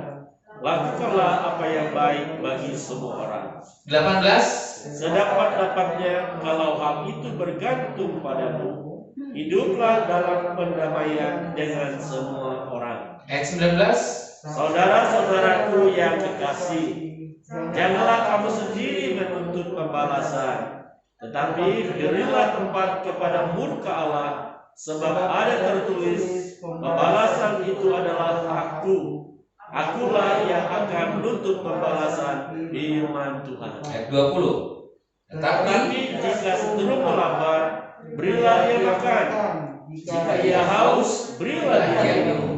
Lakukanlah apa yang baik bagi semua orang. 18. Sedapat-dapatnya kalau hal itu bergantung padamu, hiduplah dalam pendamaian dengan semua orang. Ayat 19. Saudara-saudaraku yang kekasih, janganlah kamu sendiri menuntut pembalasan, tetapi berilah tempat kepada murka Allah, sebab ada tertulis, pembalasan itu adalah Aku. Akulah yang akan menuntut pembalasan, firman Tuhan. Ayat 20. Tetapi jika seteru melamar, berilah ia makan. Jika ia haus, berilah ia minum.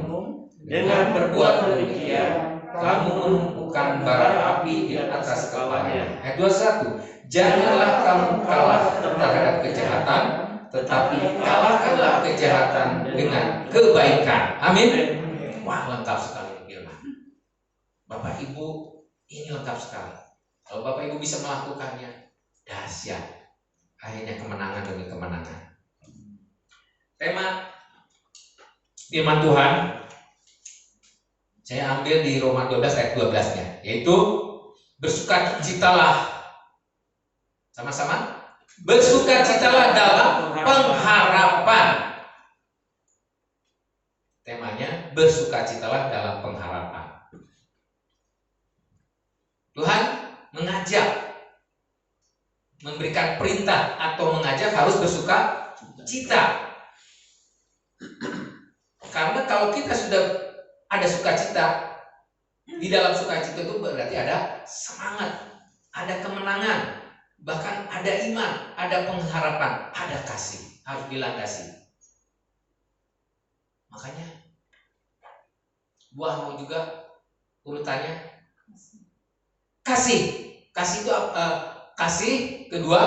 Dengan berbuat demikian, kamu menumpukan bara api di atas kepalanya. Ayat 21. Janganlah kamu kalah terhadap kejahatan, tetapi kalahkanlah kejahatan dengan kebaikan. Amin. Wah, lengkap sekali firman. Bapak Ibu, ini lengkap sekali. Kalau Bapak Ibu bisa melakukannya, dahsyat. Akhirnya kemenangan demi kemenangan. Tema firman Tuhan saya ambil di Roma 12 ayat 12-nya, yaitu bersukacitalah. Sama-sama. Bersukacitalah dalam pengharapan. Temanya bersukacitalah dalam pengharapan. Tuhan mengajak, memberikan perintah atau mengajak harus bersuka cita. Karena kalau kita sudah ada sukacita, di dalam sukacita itu berarti ada semangat, ada kemenangan, bahkan ada iman, ada pengharapan, ada kasih, harus dilandasi. Makanya buah mau juga urutannya kasih. Kasih itu kasih, kedua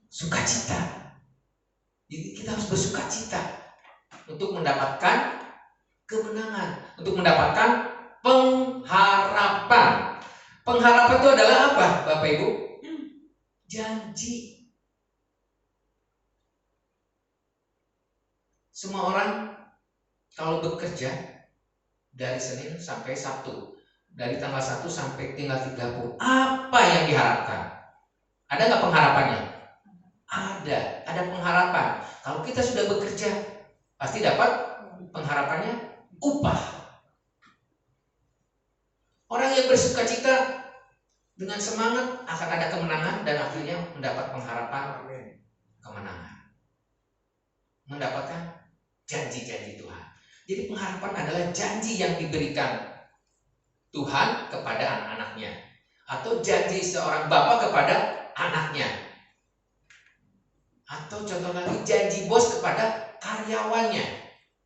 sukacita. Jadi kita harus bersukacita untuk mendapatkan kemenangan, untuk mendapatkan pengharapan. Pengharapan itu adalah apa, Bapak Ibu? Janji. Semua orang kalau bekerja dari Senin sampai Sabtu, dari tanggal 1 sampai tinggal 30, apa yang diharapkan? Ada nggak pengharapannya? Ada pengharapan. Kalau kita sudah bekerja, pasti dapat pengharapannya upah. Orang yang bersukacita dengan semangat akan ada kemenangan dan akhirnya mendapat pengharapan kemenangan, mendapatkan janji-janji Tuhan. Jadi pengharapan adalah janji yang diberikan Tuhan kepada anak-anaknya, atau janji seorang bapak kepada anaknya, atau contoh lagi janji bos kepada karyawannya,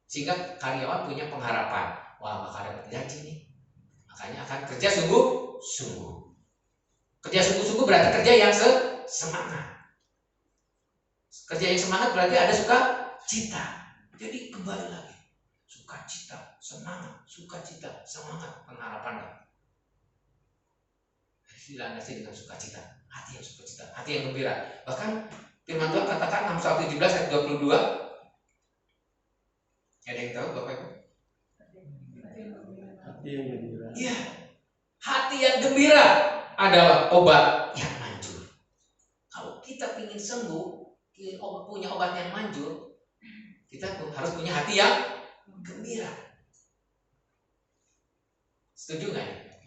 sehingga karyawan punya pengharapan, wah bakal dapat gaji nih, makanya akan kerja sungguh-sungguh. Kerja sungguh-sungguh berarti kerja yang semangat. Kerja yang semangat berarti ada sukacita. Jadi kembali lagi, sukacita, semangat, sukacita, semangat, pengharapan. Dilandasi dengan sukacita, hati yang sukacita, hati yang gembira. Bahkan firman Tuhan katakan 6:17 ayat 22. Ada yang tahu Bapak Ibu? Hati yang gembira. Iya, hati yang gembira adalah obat yang manjur. Kalau kita ingin sembuh, punya obat yang manjur, kita harus punya hati yang gembira. Setuju nggak?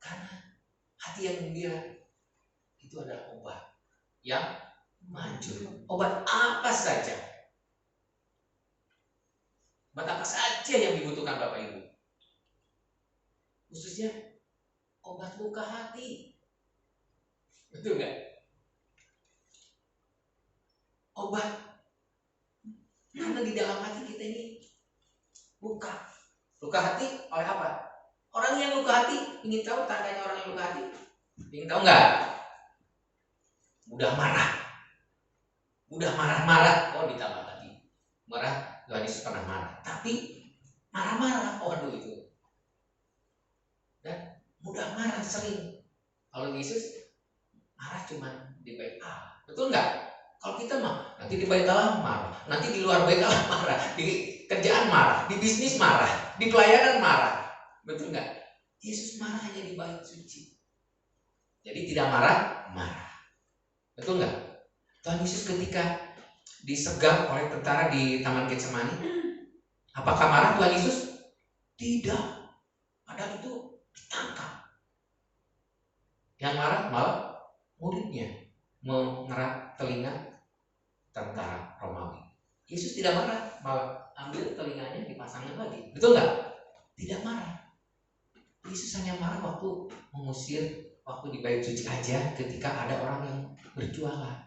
Karena hati yang gembira itu adalah obat yang manjur. Obat apa saja? Obat apa saja yang dibutuhkan Bapak Ibu? Khususnya obat luka hati. Betul nggak? Obat. Karena di dalam hati kita ini luka. Luka hati oleh apa? Orang yang luka hati, ingin tahu tandanya orang yang luka hati? Ingin tahu nggak? Mudah marah. Mudah marah-marah. Oh, ditambah lagi. Marah, Tuhan Yesus pernah marah. Tapi marah-marah, waduh itu. Dan mudah marah sering. Kalau Yesus marah cuma di bait Allah. Betul nggak? Kalau kita mah nanti di bait Allah marah, nanti di luar bait Allah marah. kerjaan marah, di bisnis marah, di pelayanan marah. Betul nggak? Yesus marah hanya di bait suci. Jadi tidak marah. Betul nggak? Tuhan Yesus ketika disegap oleh tentara di Taman Getsemani, apakah marah Tuhan Yesus? Tidak. Padahal itu ditangkap. Yang marah malah muridnya mengerat telinga tentara Romawi. Yesus tidak marah, malah ambil telinganya dipasangin lagi. Betul nggak? Tidak marah. Yesus hanya marah waktu mengusir, waktu di bait suci aja, ketika ada orang yang berjualan.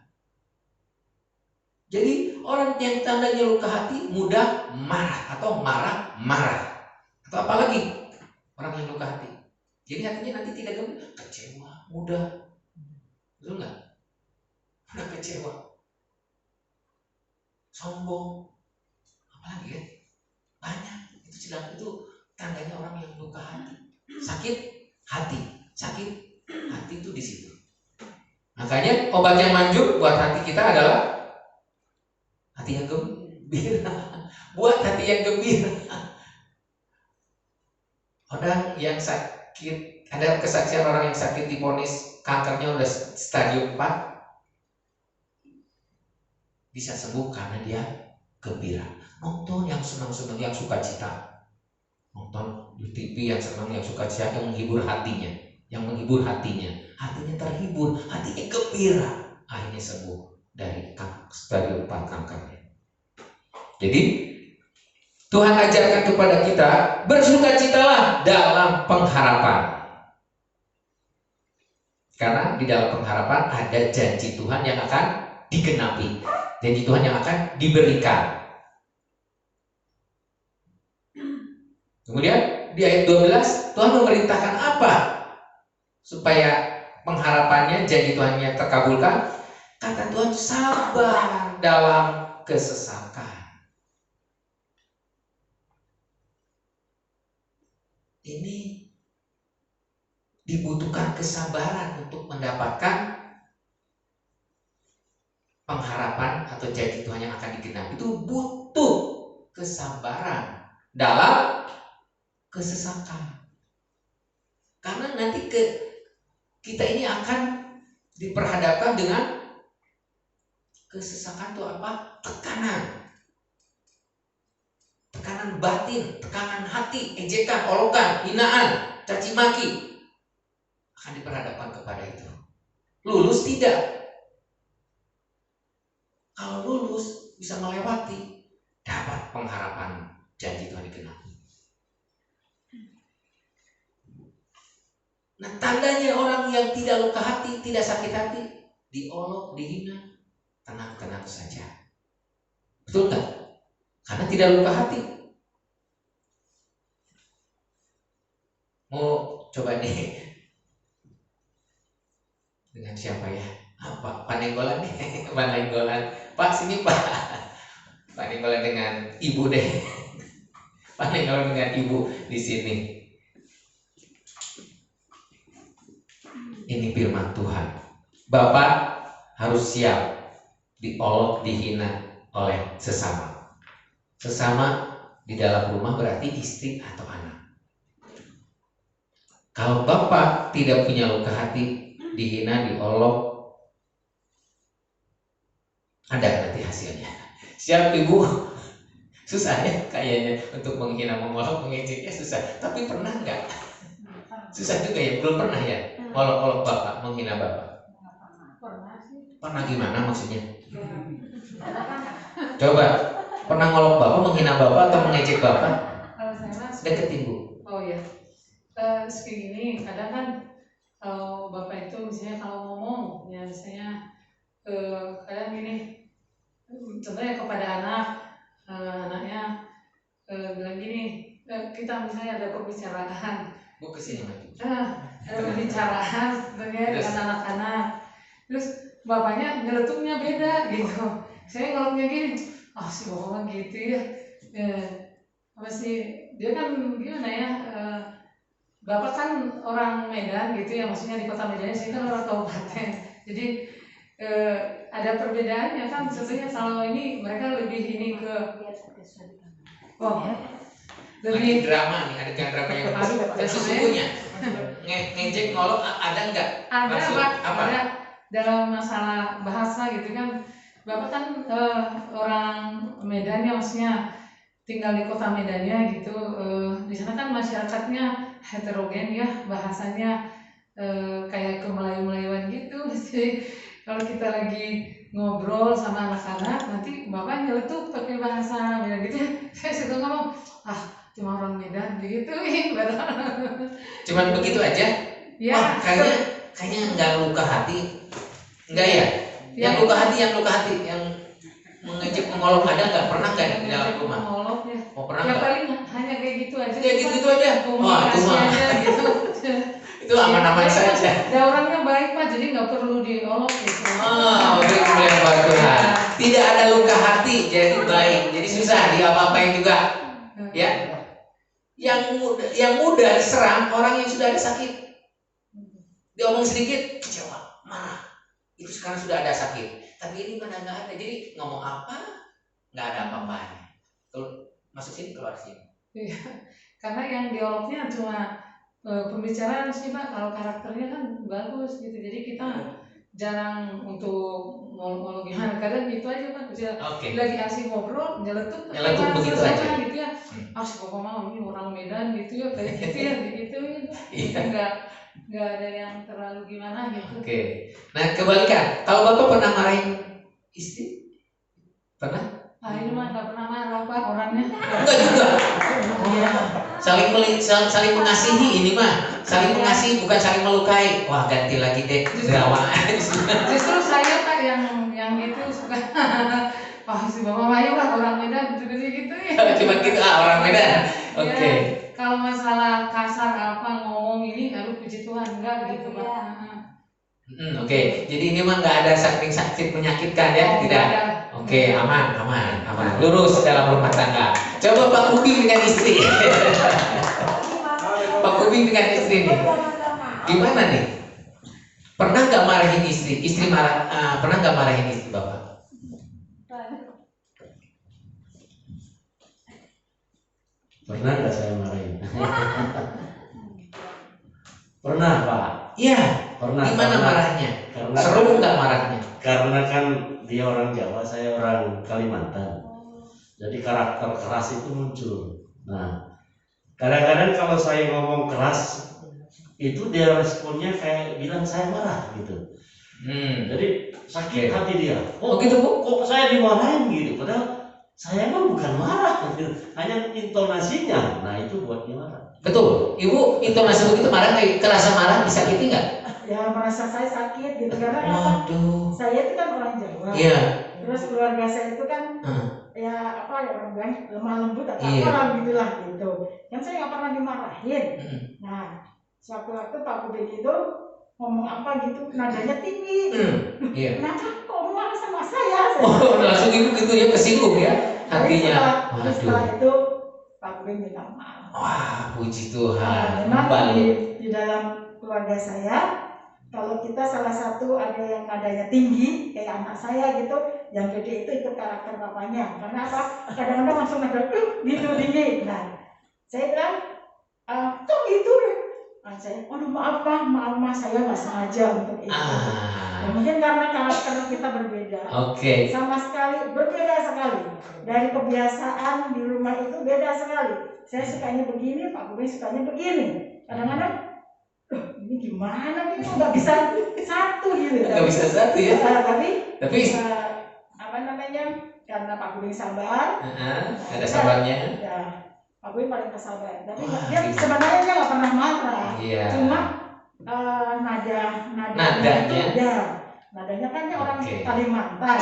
Jadi orang yang tandanya luka hati mudah marah atau marah. Atau apalagi orang yang luka hati. Jadi hatinya nanti tidak kecewa, mudah. Betul nggak? Mudah kecewa, sombong, apalagi ya? Banyak. Itu tandanya orang yang luka hati. Sakit hati itu di situ. Makanya obat yang manjur buat hati kita adalah hati yang gembira. Buat hati yang gembira. Orang yang sakit, ada kesaksian orang yang sakit divonis kankernya udah stadium 4 bisa sembuh karena dia gembira. Nonton yang senang-senang, yang sukacita. Nonton di TV yang senang, yang sukacita, yang menghibur hatinya. Hatinya terhibur, hatinya gembira. Akhirnya sembuh dari stadium 4 kankernya. Jadi Tuhan ajarkan kepada kita, bersukacitalah dalam pengharapan. Karena di dalam pengharapan ada janji Tuhan yang akan digenapi. Janji Tuhan yang akan diberikan. Kemudian di ayat 12 Tuhan memerintahkan apa supaya pengharapannya, janji Tuhannya terkabulkan? Kata Tuhan, sabar dalam kesesakan. Ini dibutuhkan kesabaran untuk mendapatkan pengharapan atau janji Tuhan yang akan digenapi. Itu butuh kesabaran dalam kesesakan. Karena nanti kita ini akan diperhadapkan dengan kesesakan itu apa? Tekanan batin, tekanan hati, ejekan, olokan, hinaan, caci maki akan diperhadapkan kepada itu. Lulus tidak? Kalau lulus bisa melewati, dapat pengharapan janji Tuhan digenapi. Nah, tandanya orang yang tidak luka hati, tidak sakit hati, diolok, dihina, tenang-tenang saja. Betul tak? Karena tidak luka hati. Mau coba nih dengan siapa ya? Apa? Panenggolan nih? Panenggolan. Pak sini Pak. Panenggolan dengan ibu deh. Panenggolan dengan ibu di sini. Ini firman Tuhan. Bapak harus siap diolok, dihina oleh sesama. Sesama di dalam rumah berarti istri atau anak. Kalau bapak tidak punya luka hati, dihina, diolok, ada nanti hasilnya. Siap ibu? Susah ya kayaknya untuk menghina, mengolok, mengejeknya susah. Tapi pernah nggak? Susah juga ya, belum pernah ya olok-olok bapak, menghina bapak. Pernah gimana maksudnya? Coba, pernah ngolok bapak, menghina bapak atau mengejek bapak? Kalau saya mas, Deketin bu. oh ya, seperti gini, kadang kan kalau bapak itu misalnya kalau ngomong, ya misalnya kadang gini, contohnya kepada anak, anaknya bilang gini, kita misalnya ada pembicaraan, Bu kesini maju. ada pembicaraan dengan anak-anak, terus bapaknya nyeletuknya beda gitu. Saya ngoloknya gini, si bapak gitu ya. Apa sih, dia kan gimana ya, bapak kan orang Medan gitu ya, maksudnya di kota Medan, saya kan orang kabupaten. Jadi ada perbedaannya kan sebenarnya. Kalau ini mereka lebih ini ke Oh, Lagi lebih drama nih, adegan drama yang sesungguhnya ngejek ngolok ada nggak? ada Maksud Pak, apa? ada dalam masalah bahasa gitu kan. Bapak kan orang Medan ya, maksudnya tinggal di kota Medannya gitu. Di sana kan masyarakatnya heterogen ya, bahasanya kayak kemelayu-melayuan gitu. Jadi kalau kita lagi ngobrol sama anak-anak, nanti bapak nyeletuk pakai bahasa Medan gitu. Saya suka ngomong, cuma orang Medan digituin. Cuman begitu aja? Ya, Wah, kayaknya nggak luka hati, nggak ya? Yang luka hati, yang mengejek mengolok ada nggak? Pernah nggak di dalam rumah? Mengolok ya. Oh, pernah Ya nggak? paling hanya kayak gitu aja. Ya gitu aja. Wah, itu Komunikasi mah. aja gitu. Itu aman-aman saja. Ya orangnya baik Pak, jadi nggak perlu diolok gitu. Beri kemuliaan buat Tuhan. Tidak ada luka hati, jadi baik. Jadi susah diapa-apain juga. Ya. Yang mudah diserang orang yang sudah ada sakit. Diomong sedikit, kecewa, marah. Itu sekarang sudah ada sakit. Tapi ini mana nggak ada. Jadi ngomong apa, nggak ada apa-apanya. Tuh, masuk sini, keluar sini. Iya. Karena yang dioloknya cuma pembicaraan sih Pak. Kalau karakternya kan bagus gitu. Jadi kita jarang untuk ngomong gimana. Kadang gitu aja Pak. Oke. Lagi asik ngobrol, nyeletuk Begitu aja. gitu ya. Si Bapak mau ini orang Medan gitu ya, kayak gitu ya, digituin. Iya. Nggak ada yang terlalu gimana gitu. Oke. Nah, kebalikan. Kalau Bapak pernah marahin istri? Pernah? Ini mah nggak pernah marah Pak orangnya. Enggak juga. Saling mengasihi ini mah. Saling mengasihi bukan saling melukai. Wah, ganti lagi deh drama. Justru saya Pak yang itu suka. Si Bapak Mayu lah orang Medan gitu ya. Cuma gitu orang Medan. Oke. Ya, kalau masalah kasar apa ngomong ini, aduh puji Tuhan enggak gitu Pak. Oke. Jadi ini mah nggak ada sakit menyakitkan ya, tidak. Oke, aman. Lurus dalam rumah tangga. Coba Pak Kubing dengan istri. Pak Kubing dengan istri nih. Gimana nih? Pernah nggak marahin istri? Pernah nggak marahin istri Bapak? Pernah nggak saya marahin? Pernah Pak. Iya. Pernah. Gimana marahnya? Seru nggak marahnya? Karena kan dia orang Jawa, saya orang Kalimantan. Jadi karakter keras itu muncul. Nah, kadang-kadang kalau saya ngomong keras, itu dia responnya kayak bilang saya marah gitu. Jadi sakit hati dia. Gitu Bu? Kok saya dimarahin gitu? Padahal saya mah bukan marah, hanya intonasinya. Nah itu buat dia marah. Betul. Ibu intonasi begitu marah kayak kerasa marah disakiti nggak? Ya merasa saya sakit gitu karena Waduh. saya itu kan orang Jawa. Iya. Terus keluarga saya itu kan ya orang bilang lemah lembut atau apa gitulah gitu. Kan saya nggak pernah dimarahin. Nah, suatu waktu Pak Kubing itu ngomong apa gitu, nadanya tinggi. Iya. Kenapa kok marah sama saya? Langsung ibu gitu ya kesinggung ya hatinya. Setelah itu Pak Kubing minta maaf. Wah, puji Tuhan. Memang di dalam keluarga saya, kalau kita salah satu ada yang nadanya tinggi kayak anak saya gitu, yang gede itu ikut karakter bapaknya. Karena apa? Kadang-kadang langsung nada gitu tinggi. Nah, saya bilang, kok gitu? Saya, maaf saya nggak sengaja untuk itu. Ya, mungkin karena karakter kita berbeda. Oke. Sama sekali berbeda sekali. Dari kebiasaan di rumah itu beda sekali. Saya sukanya begini, Pak Kubing sukanya begini. Kadang-kadang, ini gimana nih? Nggak bisa satu gitu. Nggak bisa satu ya? Tapi apa namanya? Karena Pak Kubing sabar. Ada sabarnya. Ya, Pak Kubing paling kesabaran. Tapi dia sebenarnya dia nggak pernah marah. Iya. Cuma nadanya. Nadanya kan dia orang Kalimantan.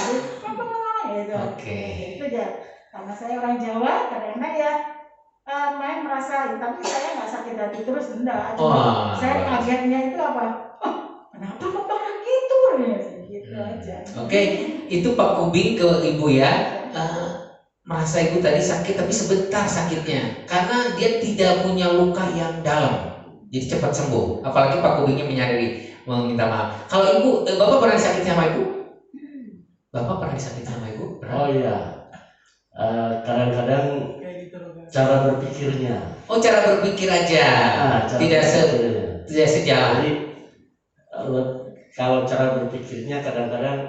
Gitu. Itu aja. Karena saya orang Jawa, kadang-kadang ya main merasa, tapi saya nggak sakit hati terus, enggak. Cuma saya kagetnya itu apa? Kenapa Bapak gitu? Gitu aja. Oke, itu Pak Kubing ke Ibu ya. Merasa Ibu tadi sakit, tapi sebentar sakitnya, karena dia tidak punya luka yang dalam, jadi cepat sembuh. Apalagi Pak Kubingnya menyadari, meminta maaf. Kalau Ibu, Bapak pernah disakiti sama Ibu? Bapak pernah disakiti sama Ibu? Pernah? Oh iya. Kadang-kadang cara berpikirnya. Oh, cara berpikir aja. Cara Tidak berpikirnya. tidak sejalan. Jadi kalau cara berpikirnya kadang-kadang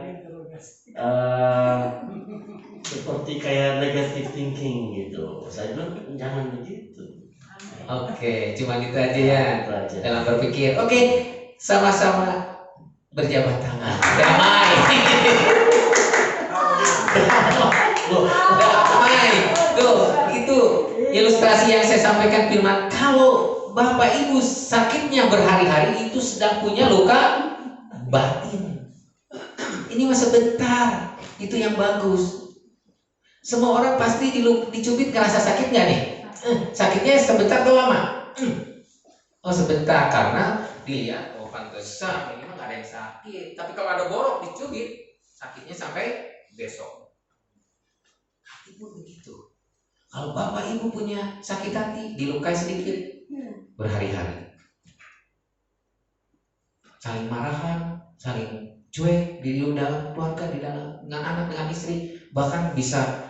seperti kayak negative thinking gitu. Saya bilang jangan begitu. Oke, cuma itu aja ya Itu aja. dalam berpikir. Oke, sama-sama berjabat tangan. Damai. Damai. Tuh, itu ilustrasi yang saya sampaikan firman. Kalau Bapak Ibu sakitnya berhari-hari itu sedang punya luka batin. Ini mah sebentar. Itu yang bagus. Semua orang pasti dicubit ngerasa sakit nggak nih? Sakitnya sebentar atau lama? Oh sebentar, karena dilihat, oh pantesan ini mah nggak ada yang sakit. Tapi kalau ada borok dicubit, sakitnya sampai besok. Hati pun begitu. Kalau Bapak Ibu punya sakit hati, dilukai sedikit, berhari-hari. Saling marahan, saling cuek di dalam keluarga, di dalam dengan anak, dengan istri, bahkan bisa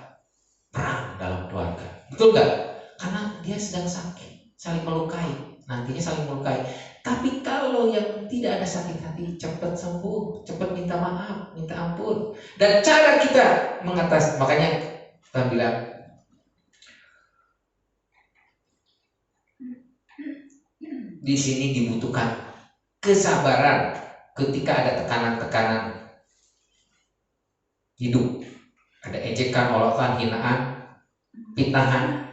perang dalam keluarga. Betul nggak? Karena dia sedang sakit, saling melukai, nantinya saling melukai. Tapi kalau yang tidak ada sakit hati, cepat sembuh, cepat minta maaf, minta ampun. Dan cara kita mengatasi, makanya Tuhan bilang, di sini dibutuhkan kesabaran ketika ada tekanan-tekanan hidup, ada ejekan, olokan, hinaan, fitnahan.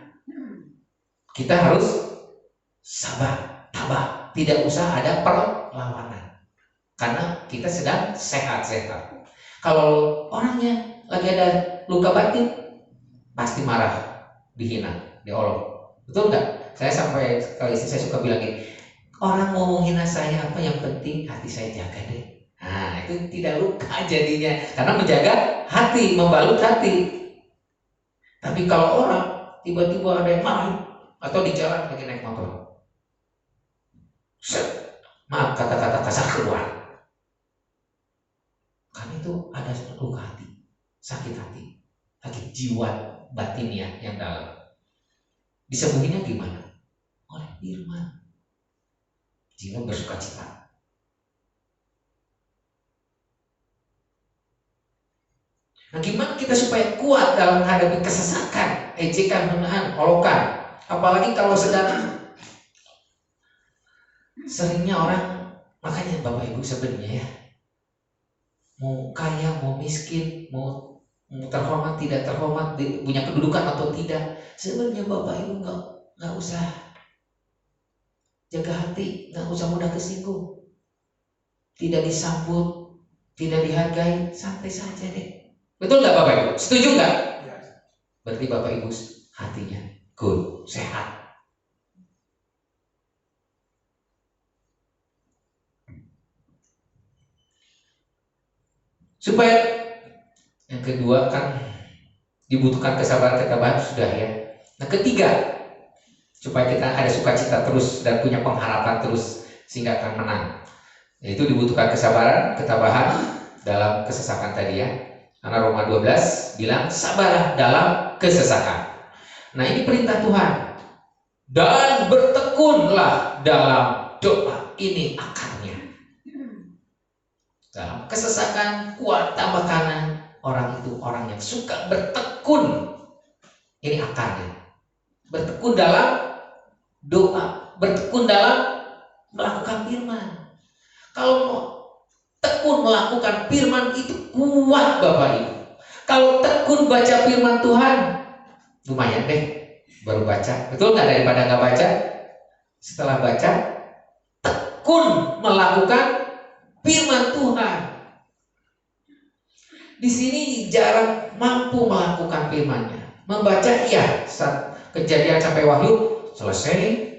Kita harus sabar, tabah, tidak usah ada perlawanan, karena kita sedang sehat-sehat. Kalau orangnya lagi ada luka batin, pasti marah, dihina, diolok. Betul nggak? Saya sampai kali ini saya suka bilang gini, orang mau menghina saya apa, yang penting hati saya jaga deh. Nah itu tidak luka jadinya, karena menjaga hati, membalut hati. Tapi kalau orang tiba-tiba ada yang marah, atau di jalan lagi naik motor, maaf kata-kata kasar keluar, kan itu ada luka hati, sakit hati, sakit jiwa batinnya yang dalam. Disembuhinnya gimana? Oleh firman. Jiwa bersuka cita. Nah, gimana kita supaya kuat dalam menghadapi kesesakan, ejekan, hinaan, olokan? Apalagi kalau sedang seringnya orang, makanya Bapak Ibu sebenarnya ya, mau kaya, mau miskin, mau terhormat, tidak terhormat, punya kedudukan atau tidak, sebenarnya Bapak Ibu nggak usah jaga hati, nggak usah mudah kesinggung, tidak disambut, tidak dihargai, santai saja deh. Betul nggak Bapak Ibu? Setuju nggak? Berarti Bapak Ibu hatinya good, sehat. Supaya yang kedua kan dibutuhkan kesabaran, ketabahan sudah ya. Nah ketiga, supaya kita ada sukacita terus dan punya pengharapan terus sehingga akan menang, yaitu dibutuhkan kesabaran, ketabahan dalam kesesakan tadi ya. Karena Roma 12 bilang sabarlah dalam kesesakan. Nah ini perintah Tuhan. Dan bertekunlah dalam doa, ini akarnya. Dalam kesesakan, kuat tambah kanan, orang itu orang yang suka bertekun. Ini akarnya. Bertekun dalam doa, bertekun dalam melakukan firman. Kalau mau tekun melakukan firman itu kuat Bapak Ibu. Kalau tekun baca firman Tuhan, lumayan deh baru baca. Betul nggak daripada nggak baca? Setelah baca, tekun melakukan firman Tuhan. Di sini jarang mampu melakukan firman-Nya. Membaca iya, saat Kejadian sampai Wahyu selesai.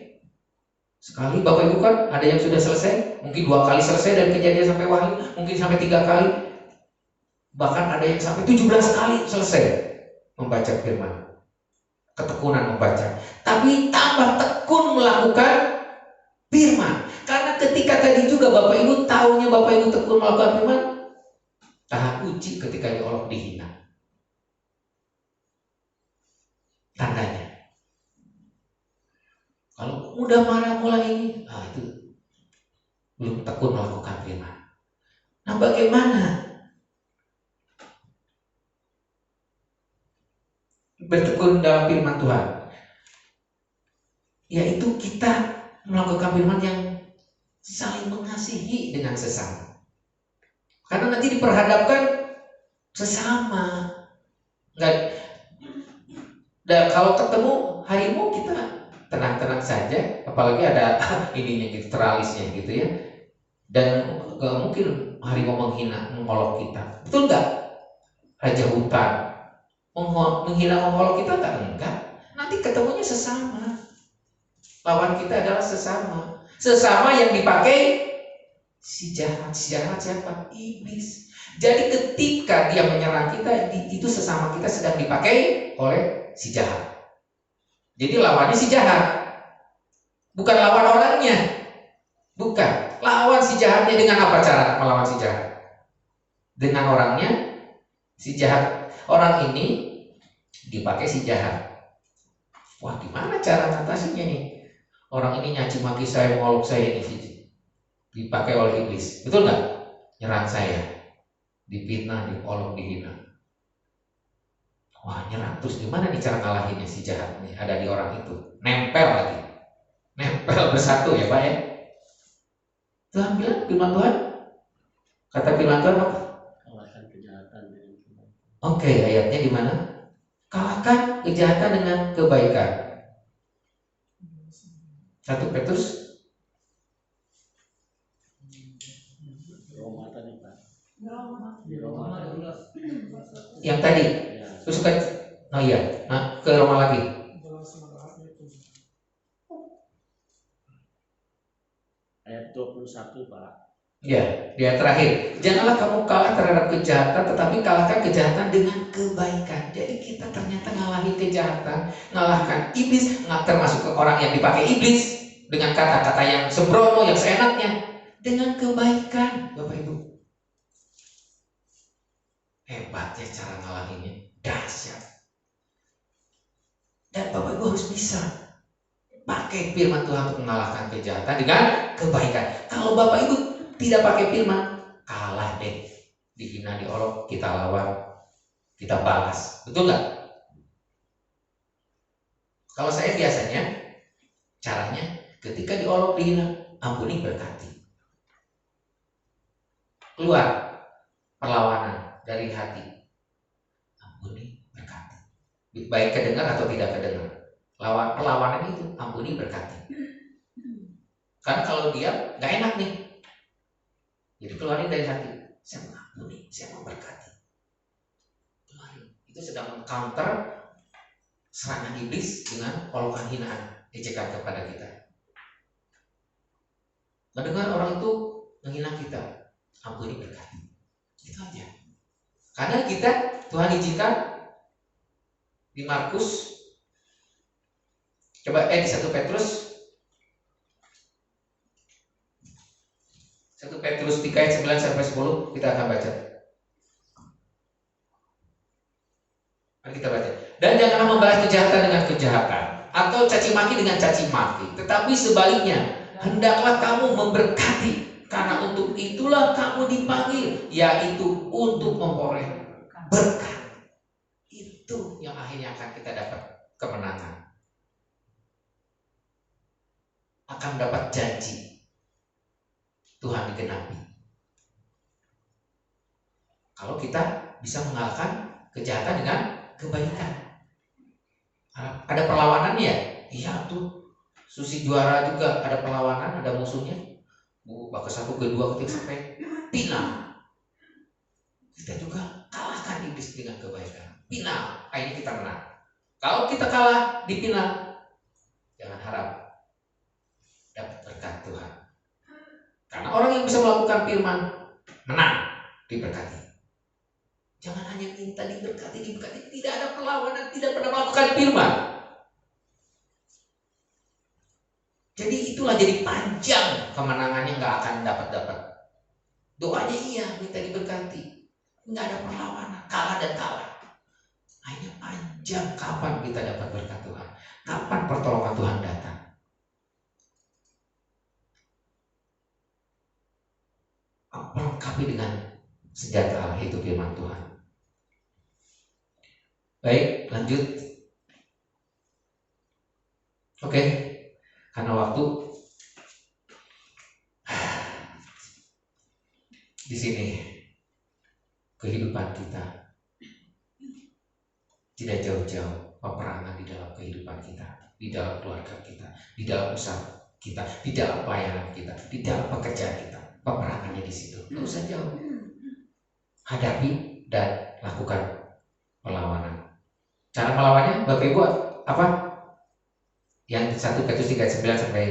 Sekali Bapak Ibu kan ada yang sudah selesai, mungkin 2 kali selesai dari Kejadian sampai Wahyu, mungkin sampai 3 kali, bahkan ada yang sampai 17 kali selesai membaca firman. Ketekunan membaca, tapi tambah tekun melakukan firman. Karena ketika tadi juga Bapak Ibu taunya Bapak Ibu tekun melakukan firman, tahan uji ketika diolok dihina. Tandanya Kalau mudah marah mulai ini, itu belum tekun melakukan firman. Nah, bagaimana bertekun dalam firman Tuhan? Yaitu kita melakukan firman yang saling mengasihi dengan sesama. Karena nanti diperhadapkan sesama. Kalau ketemu harimau kita tenang-tenang saja, apalagi ada ininya gitu, teralisnya gitu ya. Dan gak mungkin harimau menghina, mengolok kita. Betul nggak? Raja hutan menghina, mengolok kita enggak. Nanti ketemunya sesama. Lawan kita adalah sesama. Sesama yang dipakai si jahat. Si jahat siapa? Iblis. Jadi ketika dia menyerang kita, itu sesama kita sedang dipakai oleh si jahat. Jadi lawannya si jahat, bukan lawan orangnya. Bukan. Lawan si jahatnya. Dengan apa cara melawan si jahat? Dengan orangnya. Si jahat, orang ini dipakai si jahat. Wah, gimana cara ngatasinya nih? Orang ini nyaci maki saya, mengolok saya, ini dipakai oleh iblis. Betul nggak? Nyerang saya, dipitnah, diolok, dihina. Wah, nyerang. Terus gimana nih cara ngalahinnya si jahat nih? Ada di orang itu. Nempel lagi. Nempel bersatu ya Pak ya. Tuhan bilang, firman Tuhan. Kata firman Tuhan apa? Kalahkan kejahatan dengan kebaikan. Oke, ayatnya di mana? Kalahkan kejahatan dengan kebaikan. 1 Petrus Roma tadi Pak. Di Roma. yang tadi. Ya. Terus kan, oh iya, nah ke Roma lagi. Ayat 21 Pak. Ya, dia terakhir. Janganlah kamu kalah terhadap kejahatan, tetapi kalahkan kejahatan dengan kebaikan. Jadi kita ternyata ngalahin kejahatan, ngalahkan iblis, termasuk ke orang yang dipakai iblis dengan kata-kata yang sembrono, yang seenaknya, dengan kebaikan, Bapak Ibu. Hebatnya cara ngalahinnya, dahsyat. Dan Bapak Ibu harus bisa pakai firman Tuhan untuk mengalahkan kejahatan dengan kebaikan. Kalau Bapak Ibu tidak pakai firman, kalah deh. Dihina, diolok, kita lawan, kita balas. Betul nggak? Kalau saya biasanya caranya ketika diolok, dihina, ampuni, berkati. Keluar perlawanan dari hati, ampuni, berkati. Baik kedengar atau tidak kedengar, perlawanan itu ampuni, berkati. Karena kalau dia nggak enak nih, jadi keluarin dari hati, saya mengampuni, saya memberkati. Keluarin. Itu sedang meng-counter serangan iblis dengan olokan hinaan, ejekan kepada kita. Mendengar orang itu menghina kita, ampuni, berkati. Itu aja. Karena kita, Tuhan izinkan di Markus, coba di 1 Petrus 1 Petrus 3 ayat 9 sampai 10 kita akan baca. Mari kita baca. Dan janganlah membalas kejahatan dengan kejahatan, atau caci maki dengan caci maki, tetapi sebaliknya hendaklah kamu memberkati, karena untuk itulah kamu dipanggil, yaitu untuk memperoleh berkat. Itu yang akhirnya akan kita dapat kemenangan, akan dapat janji Tuhan digenapi. Kalau kita bisa mengalahkan kejahatan dengan kebaikan. Ada perlawanannya, iya tuh. Susi juara juga ada perlawanan, ada musuhnya. Ke 1, ke 2, ke 3 sampai final. Kita juga kalahkan iblis dengan kebaikan. Final, akhirnya kita menang. Kalau kita kalah di final, jangan harap dapat berkat Tuhan. Karena orang yang bisa melakukan firman menang, diberkati. Jangan hanya minta diberkati, tidak ada perlawanan, tidak pernah melakukan firman. Jadi itulah jadi panjang kemenangannya, nggak akan dapat. Doanya iya, minta diberkati, nggak ada perlawanan, kalah dan kalah. Akhirnya panjang, kapan kita dapat berkat Tuhan? Kapan pertolongan Tuhan datang? tapi dengan senjata Allah, itu firman Tuhan. Baik, lanjut. Oke, karena waktu di sini kehidupan kita tidak jauh-jauh peperangan di dalam kehidupan kita, di dalam keluarga kita, di dalam usaha kita, di dalam pelayanan kita, di dalam pekerjaan kita. Peperangannya di situ, nggak usah jauh. Hadapi dan lakukan perlawanan. Cara melawannya, Bapak Ibu, apa? Yang 1 Petrus 3:9 sampai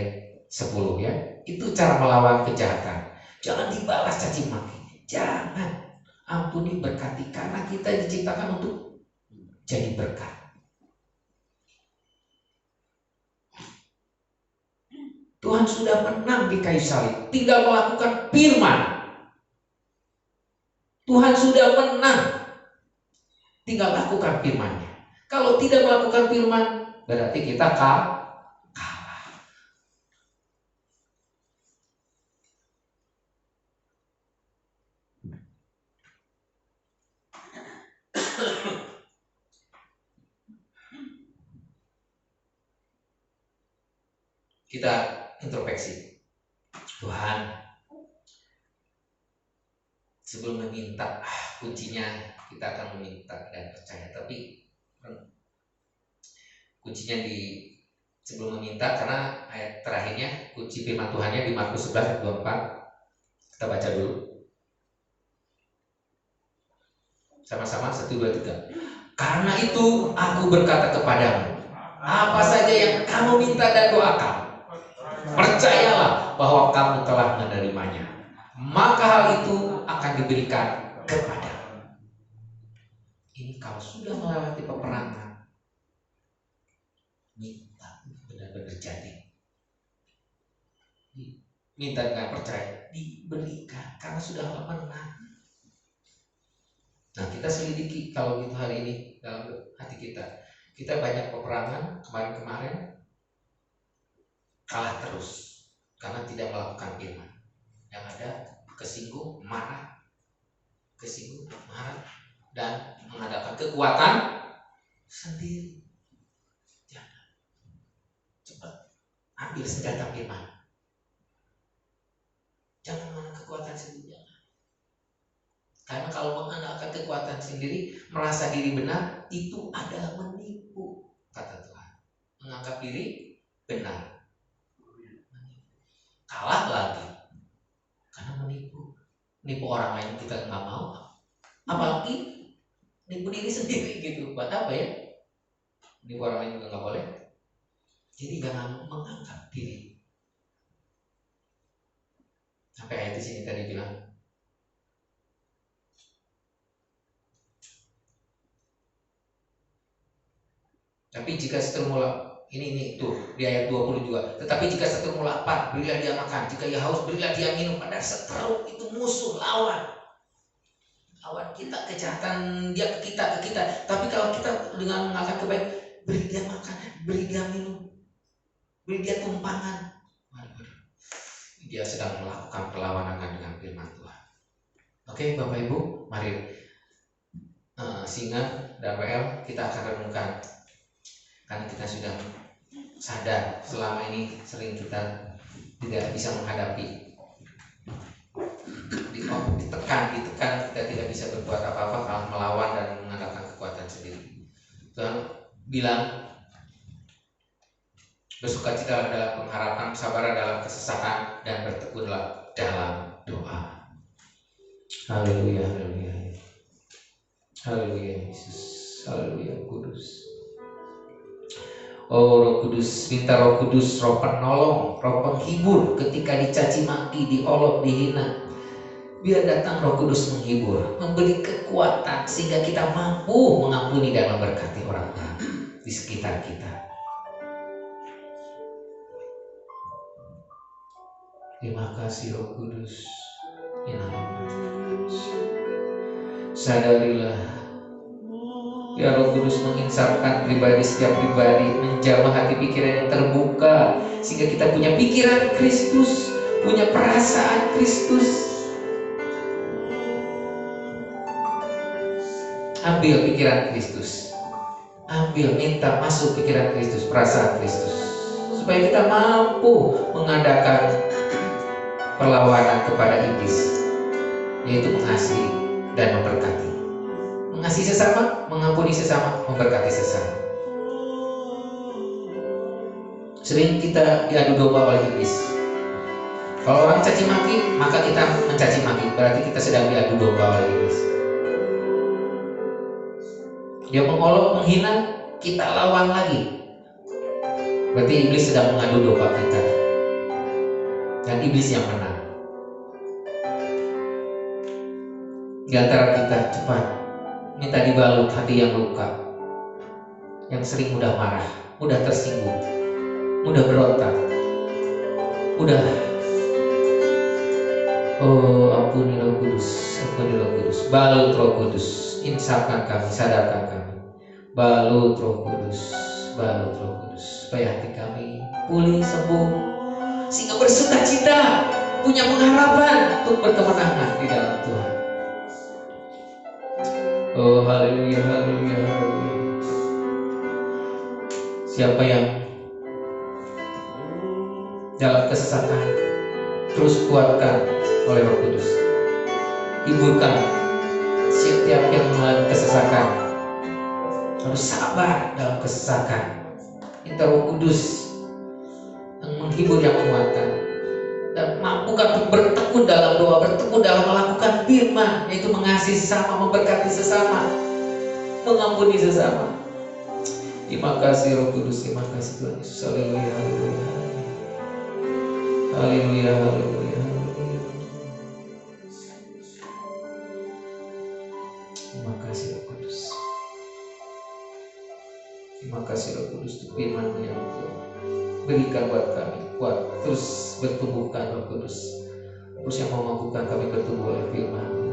10 ya. Itu cara melawan kejahatan. Jangan dibalas caci maki. Jangan. Ampuni, berkati, karena kita diciptakan untuk jadi berkat. Tuhan sudah menang di kayu salib, tinggal melakukan firman. Tuhan sudah menang, tinggal lakukan firman-Nya. Kalau tidak melakukan firman, berarti kita kalah. Kita introspeksi. Tuhan, sebelum meminta, kuncinya kita akan meminta dan percaya. Tapi kuncinya di sebelum meminta, karena ayat terakhirnya kunci firman Tuhannya di Markus 11 ayat 24. Kita baca dulu sama-sama, 1, 2, 3. Karena itu aku berkata kepadamu, apa saja yang kamu minta dan doakan, percayalah bahwa kamu telah menerimanya, maka hal itu akan diberikan kepadamu. Ini kalau sudah melewati peperangan, minta benar-benar jadi. Minta dengan percaya, diberikan karena sudah menang. Nah, kita selidiki kalau gitu hari ini dalam hati kita. Kita banyak peperangan kemarin-kemarin, kalah terus karena tidak melakukan firman. Yang ada kesinggung, marah, dan mengadakan kekuatan sendiri. Jangan. Cepat ambil senjata firman. Jangan menggunakan kekuatan sendiri. Jangan. Karena kalau mengandalkan kekuatan sendiri, merasa diri benar, itu adalah menipu, kata Tuhan. Menganggap diri benar, kalah lagi, karena menipu orang lain kita nggak mau, apalagi nipu diri sendiri gitu. Buat apa ya? Nipu orang lain juga nggak boleh. Jadi jangan menganggap diri. Sampai ayat di sini tadi bilang, tapi jika seteru mula, ini tuh di ayat 20 juga. Tetapi jika seteru lapar, berilah dia makan. Jika ia haus, berilah dia minum. Padahal seteru itu musuh, lawan kita, kejahatan dia ke kita. Tapi kalau kita dengan mengangkat kebaikan, beri dia makan, beri dia minum, beri dia tumpangan, dia sedang melakukan perlawanan dengan firman Tuhan. Oke, Bapak Ibu, mari Singa dan WL kita akan renungkan. Karena kita sudah sadar selama ini sering kita tidak bisa menghadapi, ditekan, kita tidak bisa berbuat apa-apa, malah melawan dan mengandalkan kekuatan sendiri. Tuhan bilang, bersukacitalah dalam pengharapan, sabarlah dalam kesesakan, dan bertekunlah dalam doa. Haleluya, haleluya, haleluya Yesus, haleluya Kudus. Oh Roh Kudus, minta Roh Kudus, Roh penolong, Roh penghibur ketika dicaci maki, diolok, dihina. Biar datang Roh Kudus menghibur, memberi kekuatan sehingga kita mampu mengampuni dan memberkati orang di sekitar kita. Terima kasih Roh Kudus. Sadarilah, ya Roh Kudus menginsapkan setiap pribadi, menjamah hati pikiran yang terbuka, sehingga kita punya pikiran Kristus, punya perasaan Kristus. ambil pikiran Kristus. Ambil, minta masuk pikiran Kristus, perasaan Kristus, supaya kita mampu mengadakan perlawanan kepada iblis, yaitu mengasihi dan memberkati. Mengasihi sesama, mengampuni sesama, memberkati sesama. Sering kita diadu domba oleh iblis. Kalau orang caci maki, maka kita mencaci maki, berarti kita sedang diadu domba oleh iblis. Dia mengolok, menghina, kita lawan lagi, berarti iblis sedang mengadu domba kita, dan iblis yang menang. Di antara kita cepat minta dibalut hati yang luka, yang sering mudah marah, mudah tersinggung, mudah berontak, mudah ampuni Roh Kudus, ampuni Roh Kudus, balut Roh Kudus, insafkan kami, sadarkan kami, balut Roh Kudus, balut Roh Kudus, supaya hati kami pulih, sembuh, sehingga bersukacita, punya pengharapan untuk berkemenangan di dalam Tuhan. Oh haleluya, haleluya, haleluya. Siapa yang dalam kesesatan, terus kuatkan oleh Roh Kudus. Hiburkan setiap yang mengalami kesesakan, harus sabar dalam kesesakan. Minta Roh Kudus yang menghibur, yang menguatkan, dan mampukan untuk bertekun dalam doa, bertekun dalam melakukan firman, yaitu mengasihi sesama, memberkati sesama, mengampuni sesama. Terima kasih Roh Kudus, terima kasih Tuhan Yesus. Haleluya, haleluya, haleluya, haleluya. Terima kasih Roh Kudus. Terima kasih Roh Kudus untuk firman-Mu yang berikan buat kami, kuat terus bertumbuhkan Roh Kudus, terus yang memampukan kami bertumbuh oleh firman-Mu.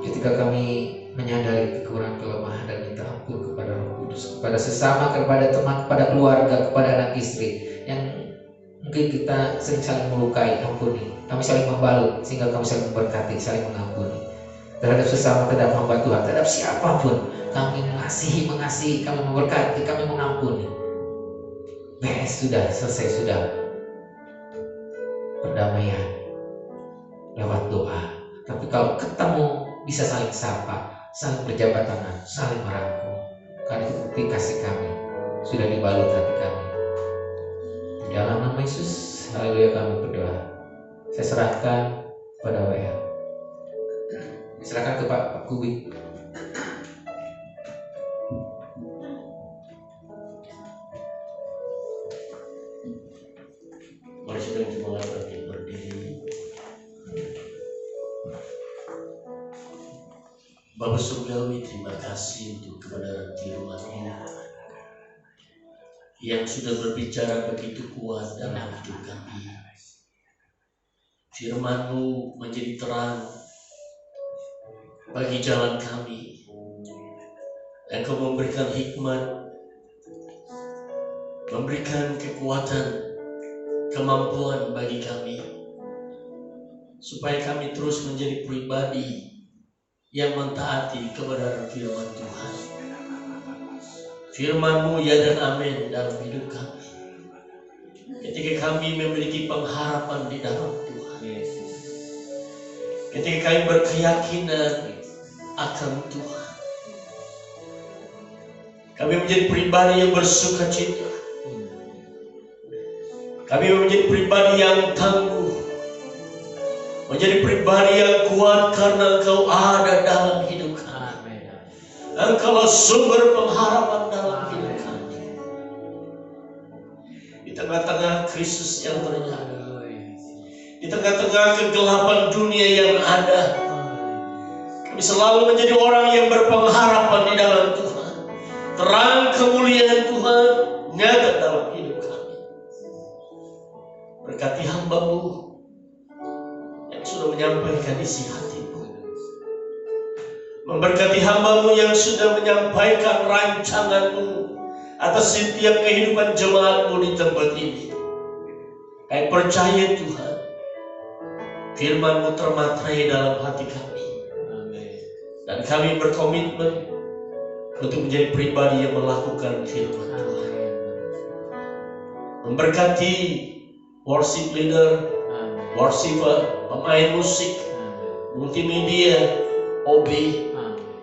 Ketika kami menyadari kekurangan, kelemahan, dan minta ampun kepada Roh Kudus, kepada sesama, kepada teman, kepada keluarga, kepada anak istri yang mungkin kita sering saling melukai, ampuni. Kami saling membalut sehingga kami saling memberkati, saling mengampuni terhadap sesama, terhadap hamba Tuhan, terhadap siapapun. Kami mengasihi, kami memberkati, kami mengampuni. Beres, sudah selesai, sudah perdamaian lewat doa. Tapi kalau ketemu bisa saling sapa, saling berjabat tangan, saling merangkul, karena itu bukti kasih kami sudah dibalut hati kami. Di dalam nama Yesus, haleluya, kami berdoa. Saya serahkan pada WA. Silakan ke Pak Kubi. Mari sedang jemaat berdiri. Bapa Surgawi, terima kasih untuk kebenaran firman-Mu yang sudah berbicara begitu kuat dalam hidup kami. Firman-Mu menjadi terang bagi jalan kami, dan Kau memberikan hikmat, memberikan kekuatan, kemampuan bagi kami, supaya kami terus menjadi pribadi yang mentaati kebenaran firman Tuhan. Firman-Mu ya dan amin dalam hidup kami, ketika kami memiliki pengharapan di dalam Tuhan, ketika kami berkeyakinan akan Tuhan, kami menjadi pribadi yang bersukacita, kami menjadi pribadi yang tangguh, menjadi pribadi yang kuat karena Engkau ada dalam hidup kami. Engkaulah sumber pengharapan dalam hidup kami. Di tengah-tengah krisis yang terjadi, di tengah-tengah kegelapan dunia yang ada, kami selalu menjadi orang yang berpengharapan di dalam Tuhan. Terang kemuliaan Tuhan nyata dalam hidup kami. Berkati hamba-Mu yang sudah menyampaikan isi hati-Mu. Memberkati hamba-Mu yang sudah menyampaikan rancangan-Mu atas setiap kehidupan jemaat-Mu di tempat ini. Kami percaya Tuhan, firman-Mu termaterai dalam hati kami. Dan kami berkomitmen untuk menjadi pribadi yang melakukan firman Tuhan. Memberkati worship leader, worshiper, pemain musik, multimedia, OB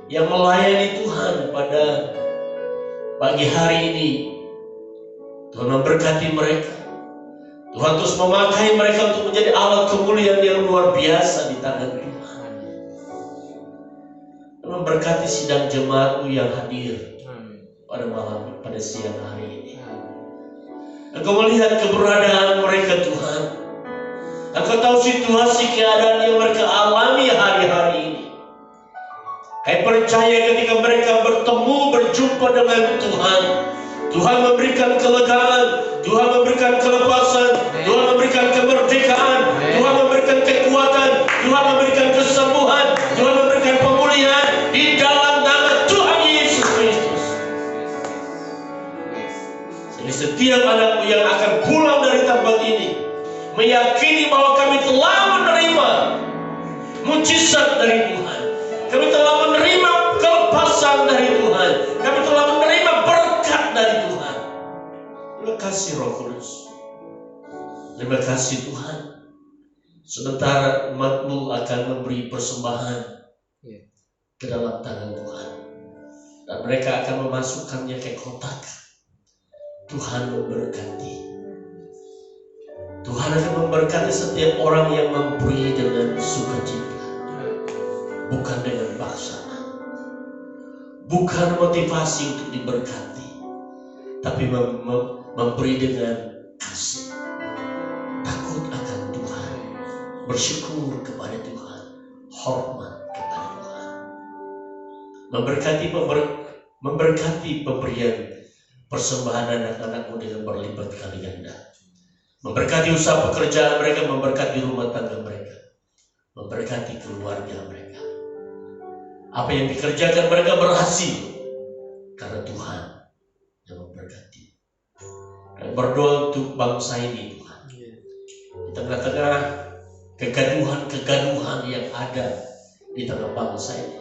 yang melayani Tuhan pada pagi hari ini. Tuhan memberkati mereka. Tuhan terus memakai mereka untuk menjadi alat kemuliaan yang luar biasa di tangan Tuhan. Dan memberkati sidang jemaatmu yang hadir pada siang hari ini. Engkau melihat keberadaan mereka Tuhan. Engkau tahu situasi keadaan yang mereka alami hari-hari ini. Saya percaya ketika mereka bertemu, berjumpa dengan Tuhan, Tuhan memberikan kelegaan, Tuhan memberikan kelepasan, Tuhan memberikan kemerdekaan, Tuhan memberikan kekuatan, Tuhan memberikan kesembuhan, Tuhan memberikan pemulihan di dalam nama Tuhan Yesus Kristus. Jadi setiap anakmu yang akan pulang dari tempat ini meyakini bahwa kami telah menerima mujizat dari Tuhan, kami telah menerima kelepasan dari Tuhan, kami telah menerima berkat dari Tuhan. Terima kasih Roh Kudus. Terima kasih Tuhan. Sementara umatmu akan memberi persembahan ke dalam tangan Tuhan, dan mereka akan memasukkannya ke kotak. Tuhan memberkati. Tuhan akan memberkati setiap orang yang memberi dengan sukacita, bukan dengan paksaan, bukan motivasi untuk diberkati, tapi memberi dengan kasih, takut akan Tuhan, bersyukur kepada Tuhan, hormat kepada Tuhan. Memberkati pemberian persembahan anak-anakmu dengan berlipat kali ganda. Memberkati usaha pekerjaan mereka, memberkati rumah tangga mereka, memberkati keluarga mereka. Apa yang dikerjakan mereka berhasil karena Tuhan yang memberkati. Dan berdoa untuk bangsa ini Tuhan. Di tengah-tengah kegaduhan yang ada di tengah bangsa ini,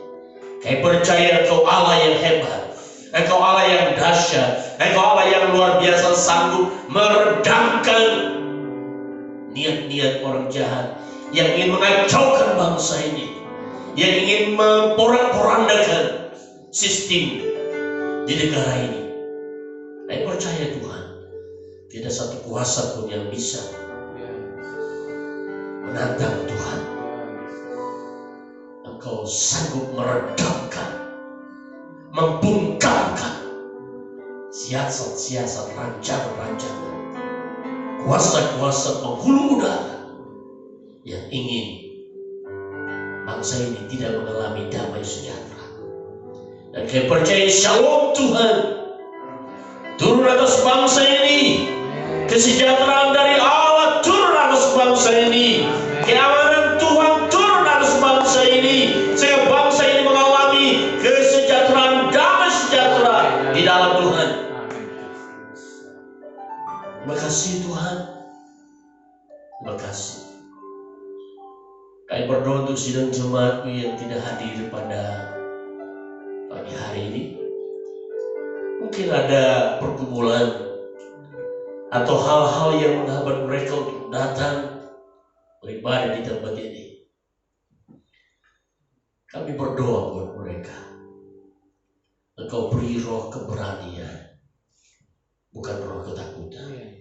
saya percaya Engkau Allah yang hebat, Engkau Allah yang dahsyat, Engkau Allah yang luar biasa, sanggup meredamkan niat-niat orang jahat yang ingin mengacaukan bangsa ini, yang ingin memporak-porandakan sistem di negara ini. Saya percaya Tuhan, tidak satu kuasa pun yang bisa menantang Tuhan. Engkau sanggup meredamkan, membungkamkan siasat-siasat, rancangan-rancangan, kuasa-kuasa penghulu udara yang ingin bangsa ini tidak mengalami damai sejahtera. Dan saya percaya shalom Tuhan turun atas bangsa ini, kesejahteraan dari Allah turun atas bangsa ini, keamanan Tuhan turun atas bangsa ini, sehingga bangsa ini mengalami kesejahteraan, damai sejahtera di dalam Tuhan. Terima kasih Tuhan. Terima kasih. Kami berdoa untuk sidang jemaatmu yang tidak hadir pada pagi hari ini. Mungkin ada pergumulan atau hal-hal yang menghambat mereka untuk datang beribadah di tempat ini. Kami berdoa buat mereka. Engkau beri roh keberanian, bukan roh ketakutan.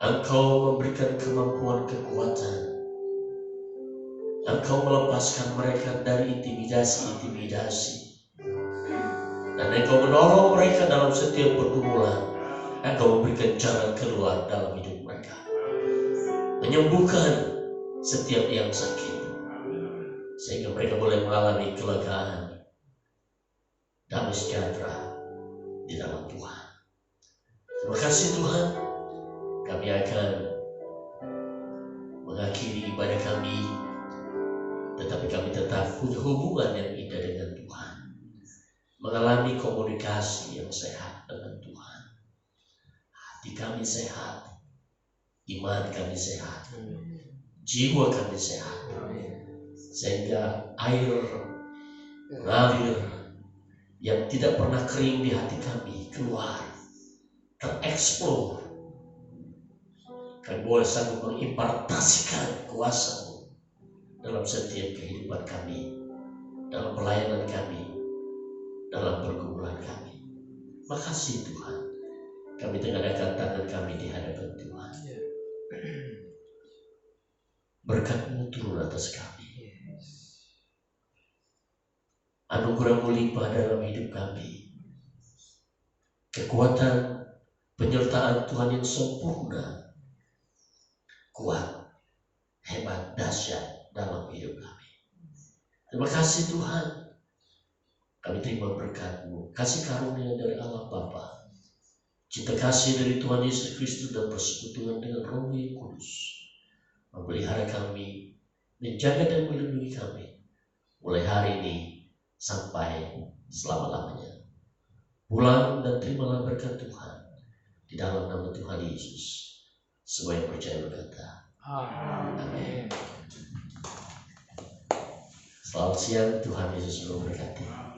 Engkau memberikan kemampuan kekuatan. Engkau melepaskan mereka dari intimidasi-intimidasi. Dan Engkau menolong mereka dalam setiap pergumulan. Engkau memberikan jalan keluar dalam hidup mereka. Menyembuhkan setiap yang sakit, sehingga mereka boleh mengalami kelegaan, damai sejahtera di dalam Tuhan. Terima kasih Tuhan. Kami akan mengakhiri ibadah kami, tetapi kami tetap punya hubungan yang indah dengan Tuhan, mengalami komunikasi yang sehat dengan Tuhan. Hati kami sehat, iman kami sehat, jiwa kami sehat, sehingga air Mengalir yang tidak pernah kering di hati kami keluar, tereksplor. Kami boleh sanggup mengimpartasikan kuasa-Mu dalam setiap kehidupan kami, dalam pelayanan kami, dalam pergumulan kami. Makasih Tuhan, kami tengadahkan tangan kami di hadapan Tuhan. Berkat-Mu turun atas kami. Anugerah-Mu limpah dalam hidup kami. Kekuatan penyertaan Tuhan yang sempurna, kuat, hebat, dahsyat dalam hidup kami. Terima kasih Tuhan. Kami terima berkat-Mu, kasih karunia dari Allah Bapa, cinta kasih dari Tuhan Yesus Kristus dan persekutuan dengan Roh yang Kudus memelihara kami, menjaga dan melindungi kami mulai hari ini sampai selama-lamanya. Pulang dan terimalah berkat Tuhan di dalam nama Tuhan Yesus. Semua yang percaya berkata amin. Selamat siang, Tuhan Yesus memberkati.